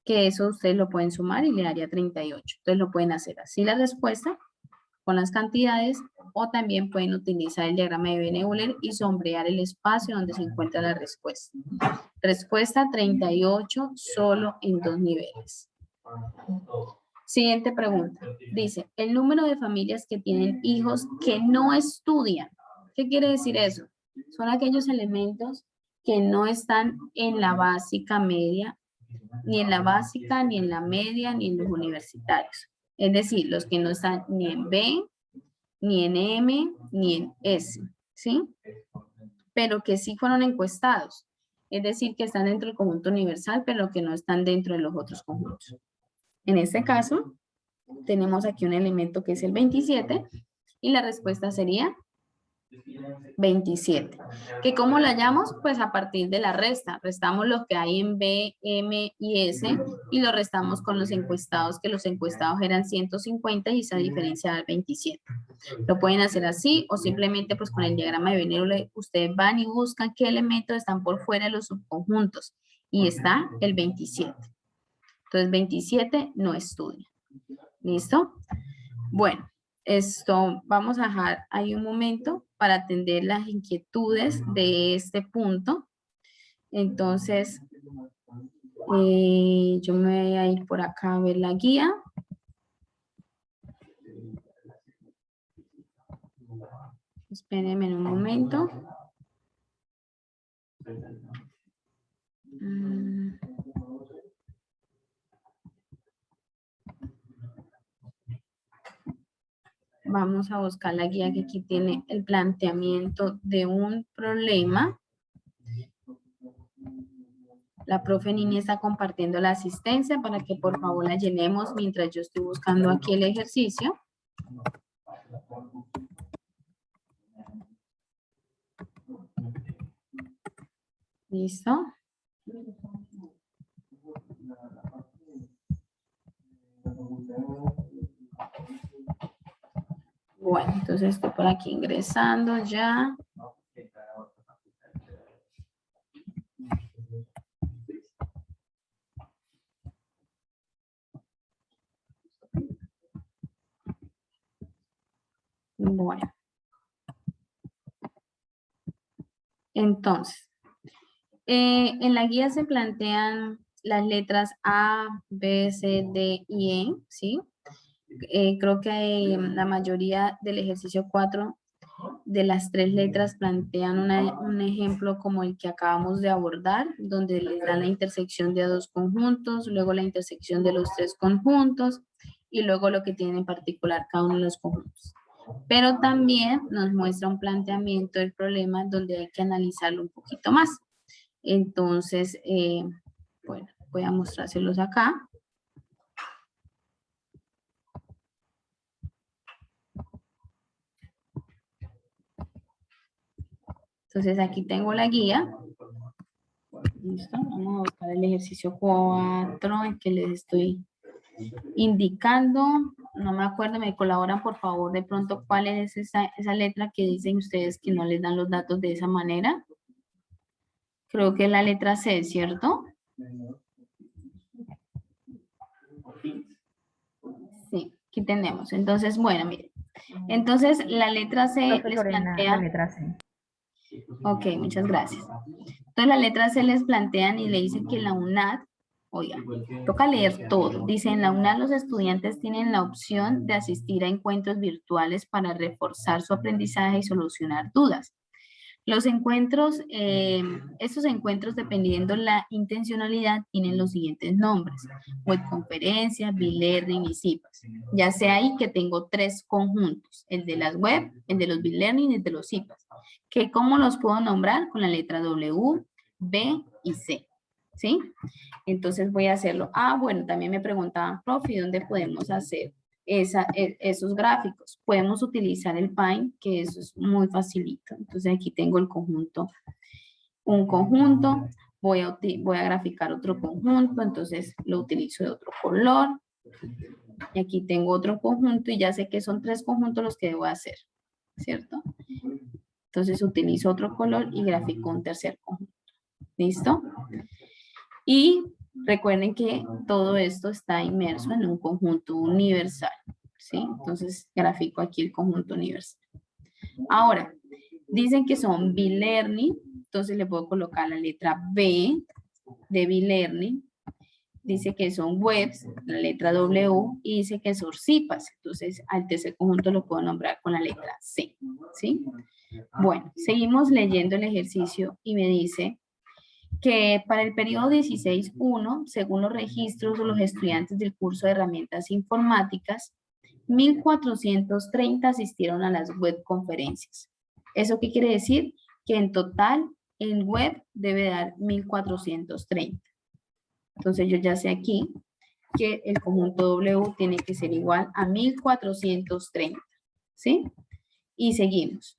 Que eso ustedes lo pueden sumar y le daría 38. Entonces lo pueden hacer así la respuesta con las cantidades, o también pueden utilizar el diagrama de Venn-Euler y sombrear el espacio donde se encuentra la respuesta. Respuesta 38 solo en 2 niveles. Siguiente pregunta. Dice, el número de familias que tienen hijos que no estudian. ¿Qué quiere decir eso? Son aquellos elementos que no están en la básica media, ni en la básica, ni en la media, ni en los universitarios. Es decir, los que no están ni en B, ni en M, ni en S, ¿sí? Pero que sí fueron encuestados. Es decir, que están dentro del conjunto universal, pero que no están dentro de los otros conjuntos. En este caso, tenemos aquí un elemento que es el 27, y la respuesta sería 27. ¿Que cómo lo hallamos? Pues a partir de la resta. Restamos lo que hay en B, M y S y lo restamos con los encuestados, que los encuestados eran 150 y esa diferencia da 27. Lo pueden hacer así o simplemente pues con el diagrama de Venn-Euler ustedes van y buscan qué elementos están por fuera de los subconjuntos y está el 27. Entonces 27 no estudia. ¿Listo? Bueno. Esto, vamos a dejar ahí un momento para atender las inquietudes de este punto. Entonces, yo me voy a ir por acá a ver la guía. Espérenme un momento. Vamos a buscar la guía que aquí tiene el planteamiento de un problema. La profe Nini está compartiendo la asistencia para que por favor la llenemos mientras yo estoy buscando aquí el ejercicio. ¿Listo? Bueno, entonces estoy por aquí ingresando ya. Bueno. Entonces, en la guía se plantean las letras A, B, C, D y E, ¿sí? Creo que la mayoría del ejercicio 4 de las 3 letras plantean un ejemplo como el que acabamos de abordar, donde les dan la intersección de 2 conjuntos, luego la intersección de los 3 conjuntos y luego lo que tiene en particular cada uno de los conjuntos. Pero también nos muestra un planteamiento del problema donde hay que analizarlo un poquito más. Entonces, bueno, voy a mostrárselos acá. Entonces aquí tengo la guía. Listo, vamos a buscar el ejercicio 4 en que les estoy indicando. No me acuerdo, me colaboran por favor de pronto cuál es esa letra que dicen ustedes que no les dan los datos de esa manera. Creo que es la letra C, ¿cierto? Sí, aquí tenemos. Entonces, bueno, miren. Entonces, la letra C les Profe Lorena, plantea... la letra C. Ok, muchas gracias. Entonces, la letra C les plantean y le dicen que la UNAD, oiga, toca leer todo. Dice, en la UNAD los estudiantes tienen la opción de asistir a encuentros virtuales para reforzar su aprendizaje y solucionar dudas. Los encuentros, estos encuentros, dependiendo la intencionalidad, tienen los siguientes nombres: webconferencias, B-Learning y CIPAS. Ya sé ahí que tengo 3 conjuntos, el de las web, el de los B-Learning y el de los CIPAS. ¿Cómo los puedo nombrar? Con la letra W, B y C. ¿Sí? Entonces voy a hacerlo. Ah, bueno, también me preguntaban, profe, ¿dónde podemos hacer esos gráficos? Podemos utilizar el Paint, que eso es muy facilito. Entonces aquí tengo el conjunto, un conjunto, voy a graficar otro conjunto, entonces lo utilizo de otro color. Y aquí tengo otro conjunto y ya sé que son 3 conjuntos los que debo hacer, ¿cierto? Entonces utilizo otro color y grafico un tercer conjunto. ¿Listo? Y recuerden que todo esto está inmerso en un conjunto universal, ¿sí? Entonces, grafico aquí el conjunto universal. Ahora, dicen que son B-Learning, entonces le puedo colocar la letra B de B-Learning. Dice que son webs, la letra W, y dice que son CIPAS. Entonces, al tercer conjunto lo puedo nombrar con la letra C, ¿sí? Bueno, seguimos leyendo el ejercicio y me dice que para el periodo 16-1, según los registros de los estudiantes del curso de herramientas informáticas, 1.430 asistieron a las webconferencias. ¿Eso qué quiere decir? Que en total, en web debe dar 1.430. Entonces yo ya sé aquí que el conjunto W tiene que ser igual a 1.430, ¿sí? Y seguimos.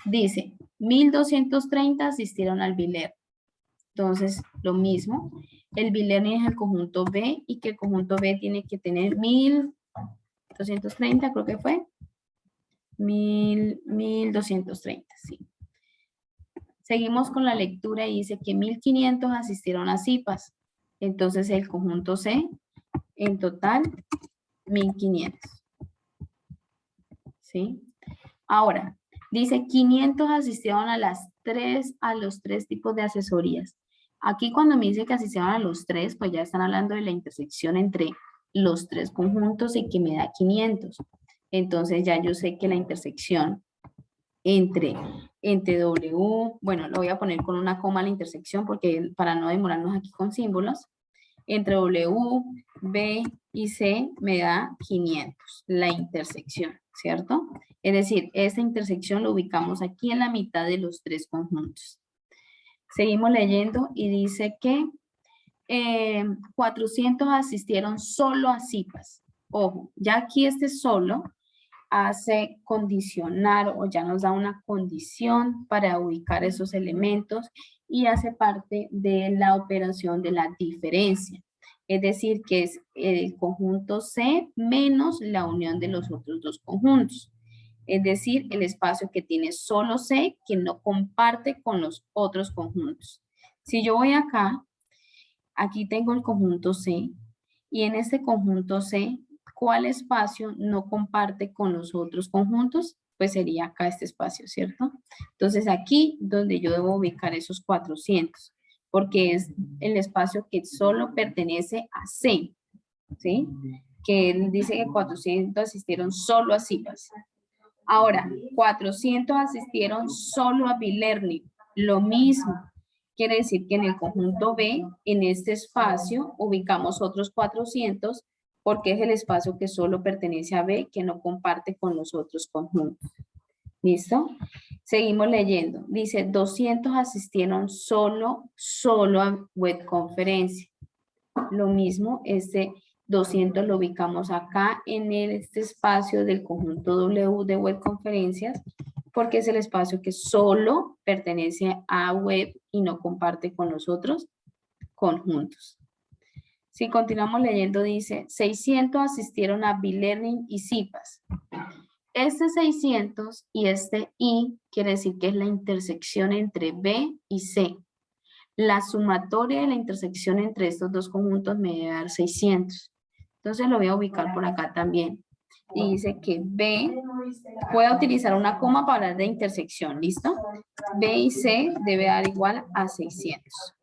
Dice, 1.230 asistieron al B-Learning. Entonces, lo mismo, el B-Learning es el conjunto B y que el conjunto B tiene que tener 1.230, creo que fue. 1.230, sí. Seguimos con la lectura y dice que 1.500 asistieron a CIPAS. Entonces, el conjunto C, en total, 1.500. ¿Sí? Ahora, dice 500 asistieron a los tres tipos de asesorías. Aquí cuando me dice que asistieron a los 3, pues ya están hablando de la intersección entre los 3 conjuntos y que me da 500. Entonces ya yo sé que la intersección entre W, bueno, lo voy a poner con una coma a la intersección porque para no demorarnos aquí con símbolos, entre W, B y C me da 500, la intersección, ¿cierto? Es decir, esta intersección lo ubicamos aquí en la mitad de los 3 conjuntos. Seguimos leyendo y dice que 400 asistieron solo a CIPAS. Ojo, ya aquí este solo hace condicionar o ya nos da una condición para ubicar esos elementos y hace parte de la operación de la diferencia. Es decir, que es el conjunto C menos la unión de los otros 2 conjuntos. Es decir, el espacio que tiene solo C que no comparte con los otros conjuntos. Si yo voy acá, aquí tengo el conjunto C y en este conjunto C, ¿cuál espacio no comparte con los otros conjuntos? Pues sería acá este espacio, ¿cierto? Entonces aquí donde yo debo ubicar esos 400, porque es el espacio que solo pertenece a C, ¿sí? Que él dice que 400 asistieron solo a CIPAS. Ahora, 400 asistieron solo a B-Learning, lo mismo. Quiere decir que en el conjunto B, en este espacio, ubicamos otros 400 porque es el espacio que solo pertenece a B, que no comparte con los otros conjuntos. ¿Listo? Seguimos leyendo. Dice, 200 asistieron solo a webconferencia. Lo mismo, este 200 lo ubicamos acá en este espacio del conjunto W de webconferencias porque es el espacio que solo pertenece a web y no comparte con los otros conjuntos. Si continuamos leyendo, dice, 600 asistieron a B-Learning y CIPAS. Este 600 y este I quiere decir que es la intersección entre B y C. La sumatoria de la intersección entre estos dos conjuntos me debe dar 600. Entonces lo voy a ubicar por acá también. Y dice que B, voy a utilizar una coma para hablar de intersección, ¿listo? B y C debe dar igual a 600.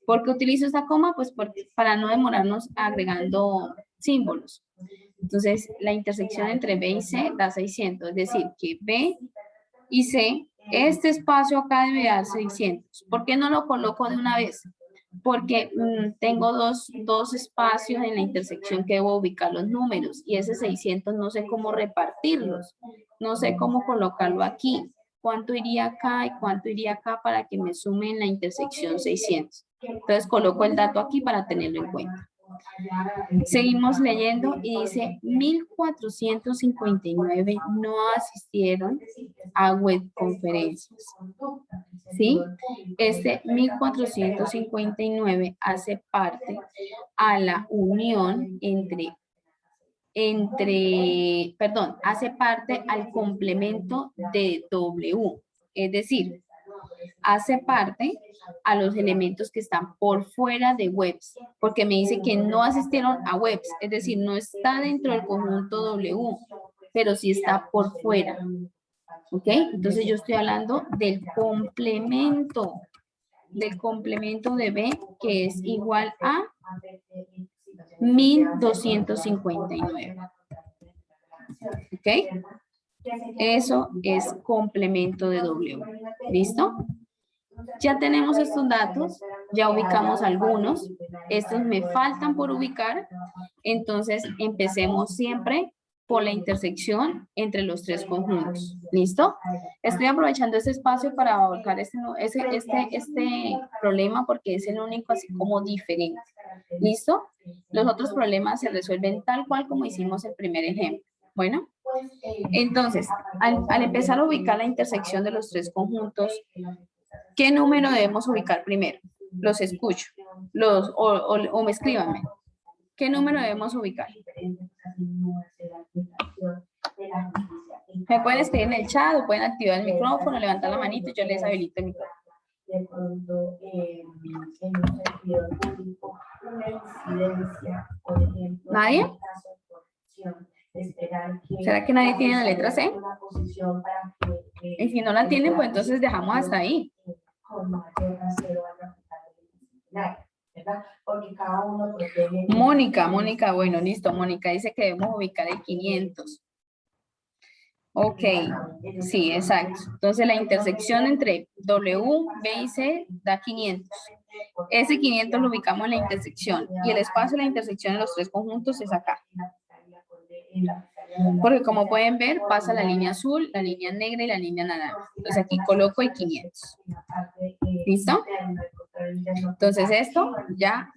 ¿Por qué utilizo esta coma? Pues para no demorarnos agregando símbolos. Entonces, la intersección entre B y C da 600, es decir, que B y C, este espacio acá debe dar 600. ¿Por qué no lo coloco de una vez? Porque tengo dos espacios en la intersección que debo ubicar los números y ese 600 no sé cómo repartirlos, no sé cómo colocarlo aquí. ¿Cuánto iría acá y cuánto iría acá para que me sume en la intersección 600? Entonces coloco el dato aquí para tenerlo en cuenta. Seguimos leyendo y dice 1459 no asistieron a webconferencias. ¿Sí? Este 1459 hace parte a la unión hace parte al complemento de W. Es decir, hace parte a los elementos que están por fuera de webs, porque me dice que no asistieron a webs, es decir, no está dentro del conjunto W, pero sí está por fuera. ¿Ok? Entonces yo estoy hablando del complemento de B, que es igual a 1259. ¿Ok? Eso es complemento de W. ¿Listo? Ya tenemos estos datos, ya ubicamos algunos, estos me faltan por ubicar, entonces empecemos siempre por la intersección entre los tres conjuntos. ¿Listo? Estoy aprovechando este espacio para abarcar este problema porque es el único así como diferente. ¿Listo? Los otros problemas se resuelven tal cual como hicimos el primer ejemplo. Bueno, entonces, al empezar a ubicar la intersección de los tres conjuntos, ¿qué número debemos ubicar primero? Los escucho. O me escríbanme. ¿Qué número debemos ubicar? Me pueden escribir en el chat o pueden activar el micrófono, levantar la manito y yo les habilito el micrófono. ¿Nadie? ¿Será que nadie tiene la letra C? Y si no la tienen, pues entonces dejamos hasta ahí. Mónica, bueno, listo. Mónica dice que debemos ubicar el 500. Ok, sí, exacto. Entonces la intersección entre W, B y C da 500. Ese 500 lo ubicamos en la intersección y el espacio de la intersección de los tres conjuntos es acá. Porque como pueden ver, pasa la línea azul, la línea negra y la línea naranja. Entonces aquí coloco el 500. ¿Listo? Entonces esto ya,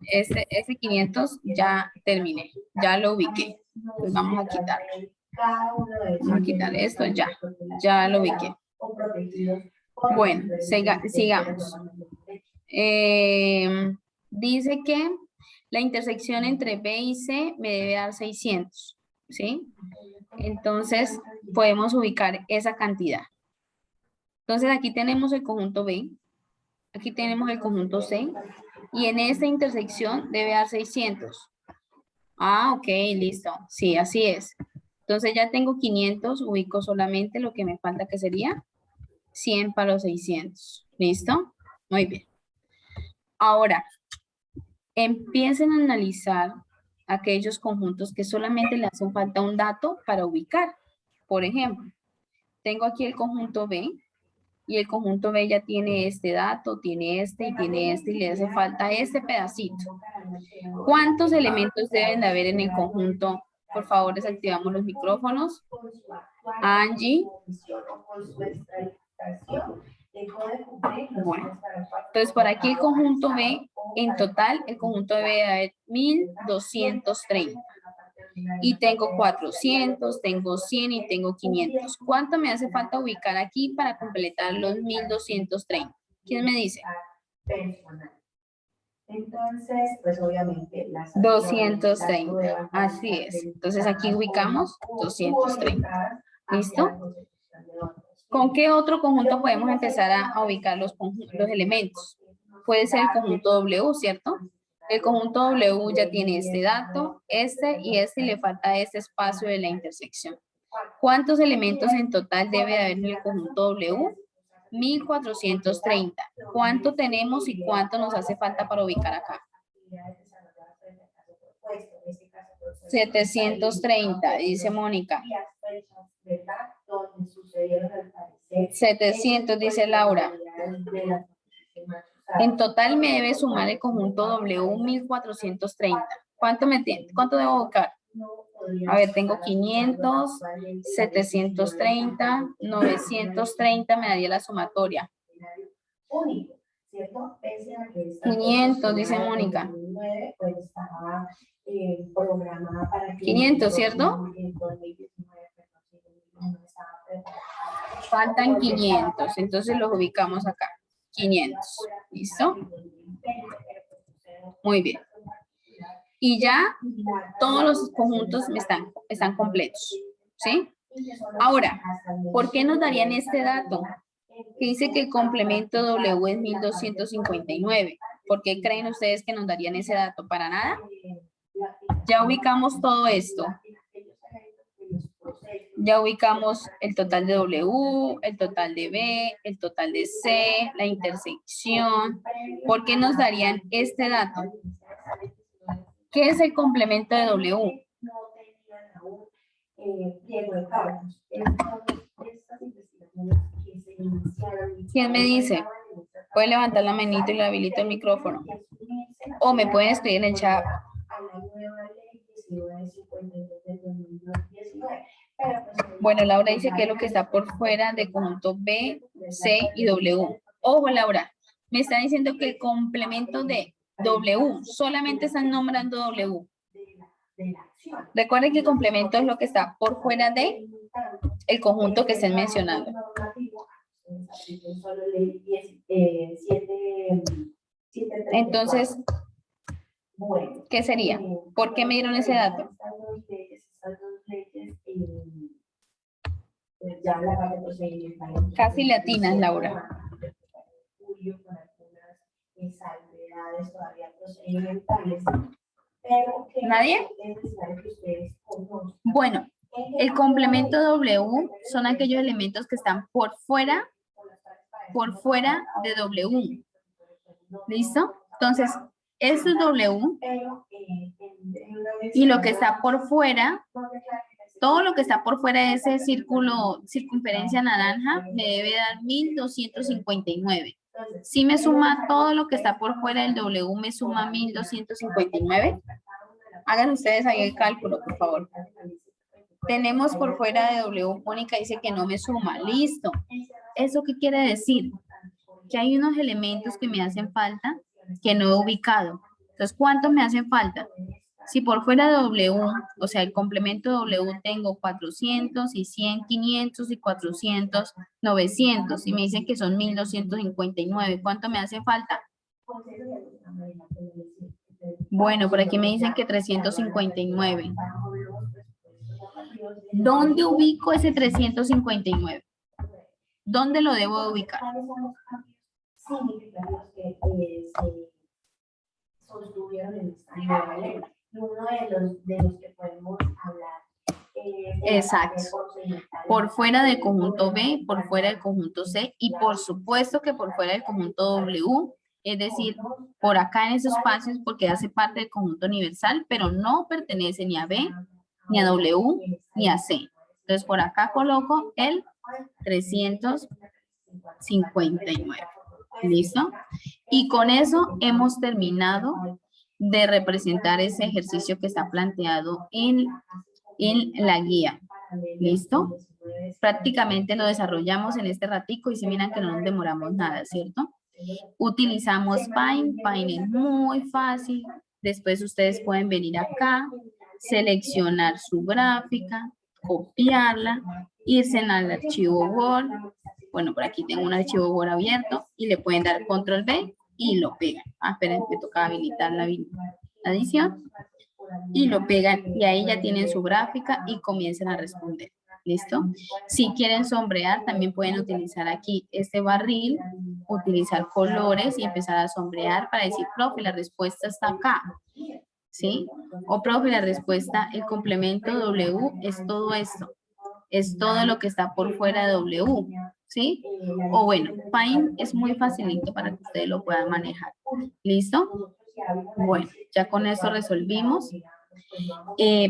ese 500 ya terminé, ya lo ubiqué. Pues vamos a quitarlo. Vamos a quitar esto, ya lo ubiqué. Bueno, sigamos. Dice que la intersección entre B y C me debe dar 600, ¿sí? Entonces, podemos ubicar esa cantidad. Entonces, aquí tenemos el conjunto B, aquí tenemos el conjunto C, y en esta intersección debe dar 600. Ah, ok, listo. Sí, así es. Entonces, ya tengo 500, ubico solamente lo que me falta, que sería 100 para los 600. ¿Listo? Muy bien. Ahora, empiecen a analizar aquellos conjuntos que solamente le hacen falta un dato para ubicar. Por ejemplo, tengo aquí el conjunto B y el conjunto B ya tiene este dato, tiene este y le hace falta este pedacito. ¿Cuántos elementos deben de haber en el conjunto? Por favor, desactivamos los micrófonos. Angie. Bueno, entonces por aquí el conjunto B, en total, el conjunto B debe haber 1230. y tengo 400, tengo 100 y tengo 500. ¿Cuánto me hace falta ubicar aquí para completar los 1230? ¿Quién me dice? Personal. Entonces, pues obviamente las 230, así es. Entonces aquí ubicamos 230. ¿Listo? ¿Con qué otro conjunto podemos empezar a ubicar los elementos? Puede ser el conjunto W, ¿cierto? El conjunto W ya tiene este dato, este y le falta este espacio de la intersección. ¿Cuántos elementos en total debe de haber en el conjunto W? 1430. ¿Cuánto tenemos y cuánto nos hace falta para ubicar acá? 730, dice Mónica. 700, dice Laura. En total me debe sumar el conjunto W 1430. ¿Cuánto debo buscar? A ver, tengo 500, 730, 930, me daría la sumatoria. 500, dice Mónica. 500, ¿cierto? Faltan 500, entonces los ubicamos acá. 500, ¿listo? Muy bien. Y ya todos los conjuntos están completos, ¿sí? Ahora, ¿por qué nos darían este dato? Que dice que el complemento W es 1259. ¿Por qué creen ustedes que nos darían ese dato? ¿Para nada? Ya ubicamos todo esto. Ya ubicamos el total de W, el total de B, el total de C, la intersección. ¿Por qué nos darían este dato? ¿Qué es el complemento de W? ¿Quién me dice? Pueden levantar la manito y le habilito el micrófono. O me pueden escribir en el chat. Bueno, Laura dice que es lo que está por fuera del conjunto B, C y W. Ojo, Laura, me está diciendo que el complemento de W, solamente están nombrando W. Recuerden que el complemento es lo que está por fuera de el conjunto que estén mencionando. Entonces, ¿qué sería? ¿Por qué me dieron ese dato? Casi latinas, Laura. ¿Nadie? Bueno, el complemento W son aquellos elementos que están por fuera de W. ¿Listo? Entonces, esto es W y lo que está por fuera, todo lo que está por fuera de ese círculo, circunferencia naranja, me debe dar 1259. Si me suma todo lo que está por fuera del W, me suma 1259. Hagan ustedes ahí el cálculo, por favor. Tenemos por fuera de W, Mónica dice que no me suma. Listo. ¿Eso qué quiere decir? Que hay unos elementos que me hacen falta que no he ubicado. Entonces, ¿cuántos me hacen falta? Si por fuera de W, o sea, el complemento de W tengo 400 y 100, 500 y 400, 900. Y me dicen que son 1259. ¿Cuánto me hace falta? Bueno, por aquí me dicen que 359. ¿Dónde ubico ese 359? ¿Dónde lo debo ubicar? Uno de los que podemos hablar. Exacto. Por fuera del conjunto B, por fuera del conjunto C y por supuesto que por fuera del conjunto W, es decir, por acá en esos espacios porque hace parte del conjunto universal, pero no pertenece ni a B, ni a W, ni a C. Entonces por acá coloco el 359. ¿Listo? Y con eso hemos terminado de representar ese ejercicio que está planteado en la guía. ¿Listo? Prácticamente lo desarrollamos en este ratico y si miran que no nos demoramos nada, ¿cierto? Utilizamos Paint. Paint es muy fácil. Después ustedes pueden venir acá seleccionar su gráfica, copiarla, irse al archivo Word. Bueno, por aquí tengo un archivo Word abierto y le pueden dar control B y lo pegan. Esperen, me toca habilitar la edición. Y lo pegan y ahí ya tienen su gráfica y comienzan a responder. ¿Listo? Si quieren sombrear, también pueden utilizar aquí este barril, utilizar colores y empezar a sombrear para decir, profe, la respuesta está acá. ¿Sí? O profe, la respuesta, el complemento W es todo esto. Es todo lo que está por fuera de W. ¿Sí? O bueno, Paint es muy facilito para que ustedes lo puedan manejar. ¿Listo? Bueno, ya con eso resolvimos.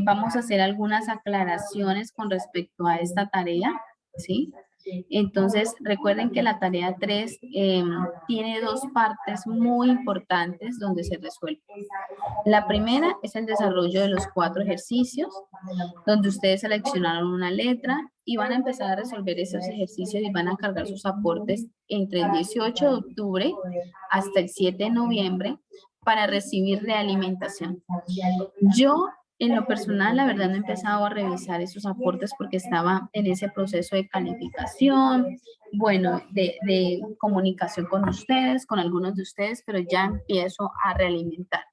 Vamos a hacer algunas aclaraciones con respecto a esta tarea, ¿sí? Entonces, recuerden que la tarea 3 tiene dos partes muy importantes donde se resuelve. La primera es el desarrollo de los 4 ejercicios, donde ustedes seleccionaron una letra y van a empezar a resolver esos ejercicios y van a cargar sus aportes entre el 18 de octubre hasta el 7 de noviembre para recibir realimentación. Yo, en lo personal, la verdad no he empezado a revisar esos aportes porque estaba en ese proceso de calificación, bueno, de comunicación con ustedes, con algunos de ustedes, pero ya empiezo a realimentar.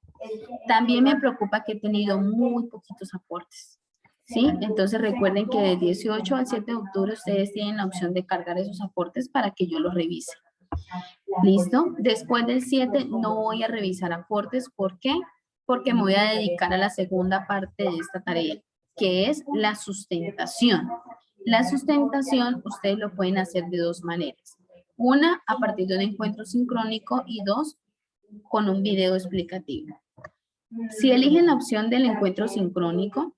También me preocupa que he tenido muy poquitos aportes, ¿sí? Entonces recuerden que del 18 al 7 de octubre ustedes tienen la opción de cargar esos aportes para que yo los revise. ¿Listo? Después del 7 no voy a revisar aportes. ¿Por qué? Porque me voy a dedicar a la segunda parte de esta tarea, que es la sustentación. La sustentación ustedes lo pueden hacer de dos maneras. Una, a partir de un encuentro sincrónico y dos, con un video explicativo. Si eligen la opción del encuentro sincrónico,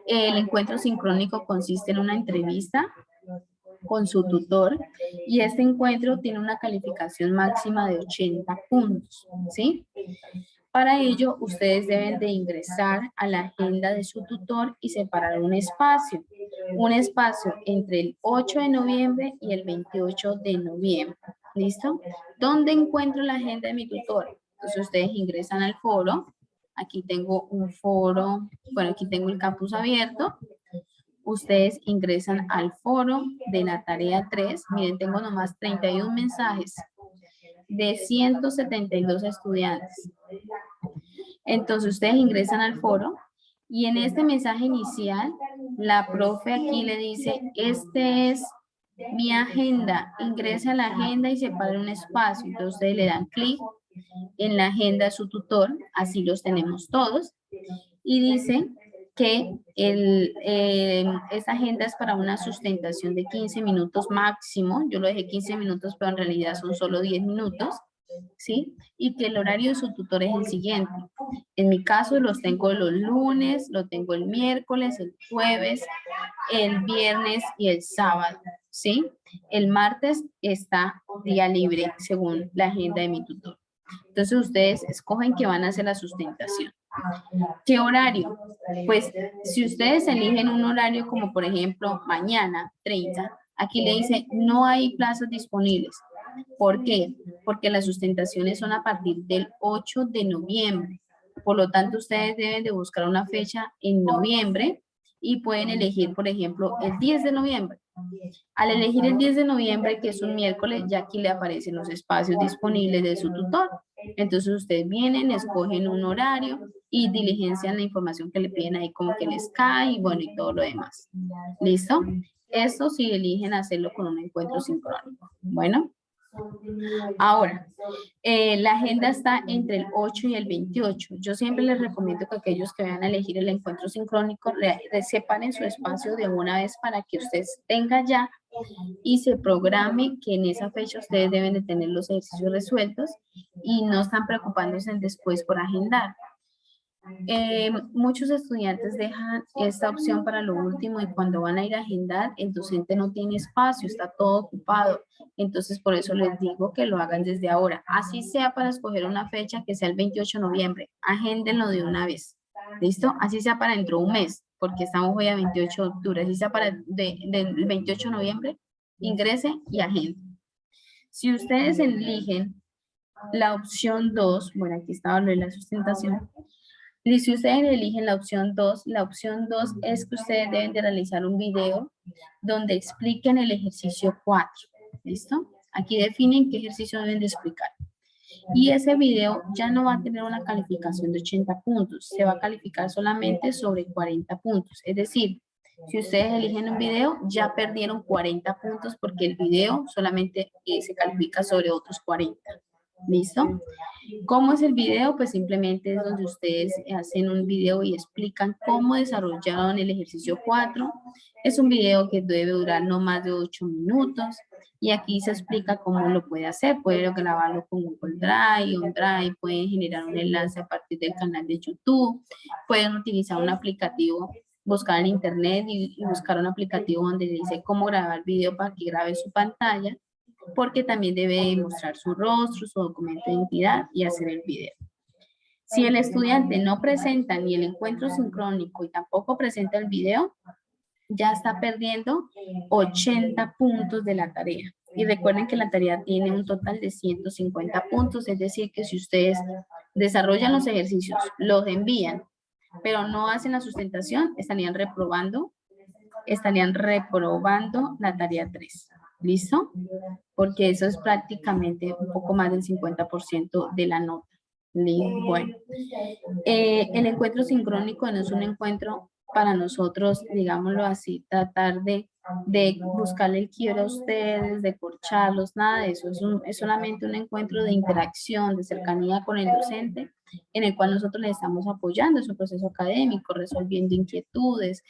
el encuentro sincrónico consiste en una entrevista con su tutor y este encuentro tiene una calificación máxima de 80 puntos, ¿sí? Para ello, ustedes deben de ingresar a la agenda de su tutor y separar un espacio entre el 8 de noviembre y el 28 de noviembre, ¿listo? ¿Dónde encuentro la agenda de mi tutor? Entonces ustedes ingresan al foro, aquí tengo un foro, bueno, aquí tengo el campus abierto. Ustedes ingresan al foro de la tarea 3. Miren, tengo nomás 31 mensajes de 172 estudiantes. Entonces, ustedes ingresan al foro y en este mensaje inicial, la profe aquí le dice, este es mi agenda. Ingrese a la agenda y separe un espacio. Entonces, ustedes le dan clic en la agenda de su tutor. Así los tenemos todos. Y dicen que esta agenda es para una sustentación de 15 minutos máximo. Yo lo dejé 15 minutos, pero en realidad son solo 10 minutos, ¿sí? Y que el horario de su tutor es el siguiente. En mi caso los tengo los lunes, lo tengo el miércoles, el jueves, el viernes y el sábado, ¿sí? El martes está día libre según la agenda de mi tutor. Entonces ustedes escogen que van a hacer la sustentación. ¿Qué horario? Pues si ustedes eligen un horario como por ejemplo mañana 30, aquí le dice no hay plazas disponibles. ¿Por qué? Porque las sustentaciones son a partir del 8 de noviembre. Por lo tanto, ustedes deben de buscar una fecha en noviembre y pueden elegir, por ejemplo, el 10 de noviembre. Al elegir el 10 de noviembre, que es un miércoles, ya aquí le aparecen los espacios disponibles de su tutor. Entonces, ustedes vienen, escogen un horario y diligencian la información que le piden ahí, como que les cae y bueno, y todo lo demás. ¿Listo? Esto si eligen hacerlo con un encuentro sincrónico. Bueno. Ahora, la agenda está entre el 8 y el 28. Yo siempre les recomiendo que aquellos que vayan a elegir el encuentro sincrónico separen su espacio de una vez para que ustedes tengan ya y se programe que en esa fecha ustedes deben de tener los ejercicios resueltos y no están preocupándose en después por agendar. Muchos estudiantes dejan esta opción para lo último y cuando van a ir a agendar, el docente no tiene espacio, está todo ocupado. Entonces, por eso les digo que lo hagan desde ahora. Así sea para escoger una fecha que sea el 28 de noviembre, agéndenlo de una vez. ¿Listo? Así sea para dentro de un mes, porque estamos hoy a 28 de octubre. Así sea para del 28 de noviembre, ingrese y agenden. Si ustedes eligen la opción 2, bueno, aquí estaba lo de la sustentación. Y si ustedes eligen la opción 2 es que ustedes deben de realizar un video donde expliquen el ejercicio 4. ¿Listo? Aquí definen qué ejercicio deben de explicar. Y ese video ya no va a tener una calificación de 80 puntos, se va a calificar solamente sobre 40 puntos. Es decir, si ustedes eligen un video, ya perdieron 40 puntos porque el video solamente se califica sobre otros 40. ¿Listo? ¿Cómo es el video? Pues simplemente es donde ustedes hacen un video y explican cómo desarrollaron el ejercicio 4. Es un video que debe durar no más de 8 minutos. Y aquí se explica cómo lo puede hacer. Puede grabarlo con Google Drive, OneDrive, pueden generar un enlace a partir del canal de YouTube, pueden utilizar un aplicativo, buscar en internet y buscar un aplicativo donde dice cómo grabar video para que grabe su pantalla, porque también debe mostrar su rostro, su documento de identidad y hacer el video. Si el estudiante no presenta ni el encuentro sincrónico y tampoco presenta el video, ya está perdiendo 80 puntos de la tarea. Y recuerden que la tarea tiene un total de 150 puntos, es decir, que si ustedes desarrollan los ejercicios, los envían, pero no hacen la sustentación, estarían reprobando la tarea 3. ¿Listo? Porque eso es prácticamente un poco más del 50% de la nota. Bueno, el encuentro sincrónico no es un encuentro para nosotros, digámoslo así, tratar de buscarle el quiebre a ustedes, de corcharlos, nada de eso. Es solamente un encuentro de interacción, de cercanía con el docente, en el cual nosotros le estamos apoyando en su proceso académico, resolviendo inquietudes,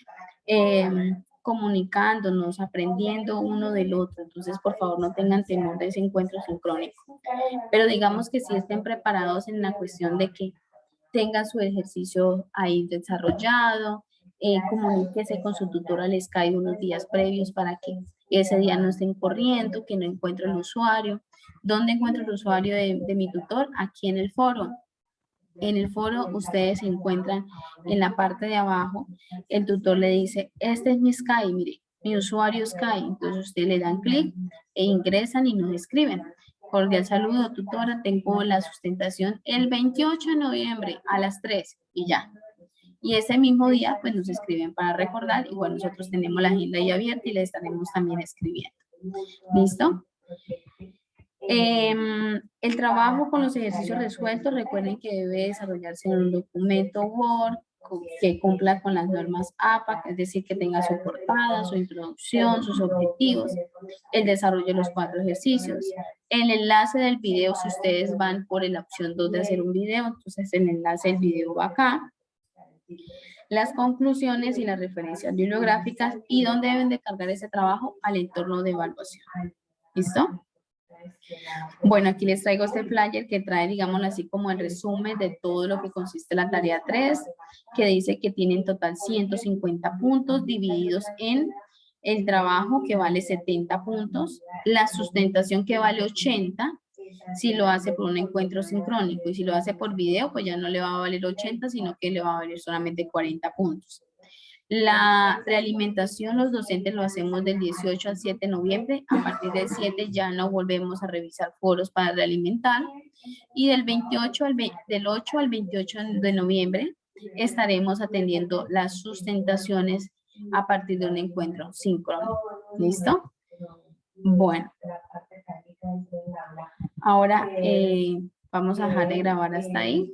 comunicándonos, aprendiendo uno del otro. Entonces, por favor, no tengan temor de ese encuentro sincrónico. Pero digamos que sí estén preparados en la cuestión de que tengan su ejercicio ahí desarrollado, comuníquese con su tutora al Skype unos días previos para que ese día no estén corriendo, que no encuentre el usuario. ¿Dónde encuentro el usuario de mi tutor? Aquí en el foro. En el foro ustedes se encuentran en la parte de abajo, el tutor le dice, este es mi Skype, mire, mi usuario Skype. Entonces ustedes le dan clic e ingresan y nos escriben. Cordial saludo, tutora, tengo la sustentación el 28 de noviembre a las 3 y ya. Y ese mismo día, pues nos escriben para recordar. Igual nosotros tenemos la agenda ahí abierta y le estaremos también escribiendo. ¿Listo? El trabajo con los ejercicios resueltos, recuerden que debe desarrollarse en un documento Word que cumpla con las normas APA, es decir, que tenga su portada, su introducción, sus objetivos, el desarrollo de los 4 ejercicios. El enlace del video, si ustedes van por la opción 2 de hacer un video, entonces el enlace del video va acá. Las conclusiones y las referencias bibliográficas y dónde deben de cargar ese trabajo al entorno de evaluación. ¿Listo? Bueno, aquí les traigo este flyer que trae, digámoslo así, como el resumen de todo lo que consiste la tarea 3, que dice que tiene en total 150 puntos divididos en el trabajo que vale 70 puntos, la sustentación que vale 80, si lo hace por un encuentro sincrónico, y si lo hace por video, pues ya no le va a valer 80, sino que le va a valer solamente 40 puntos. La realimentación, los docentes lo hacemos del 18 al 7 de noviembre. A partir del 7 ya no volvemos a revisar foros para realimentar. Y del 8 al 28 de noviembre estaremos atendiendo las sustentaciones a partir de un encuentro sincrónico. ¿Listo? Bueno. Ahora vamos a dejar de grabar hasta ahí.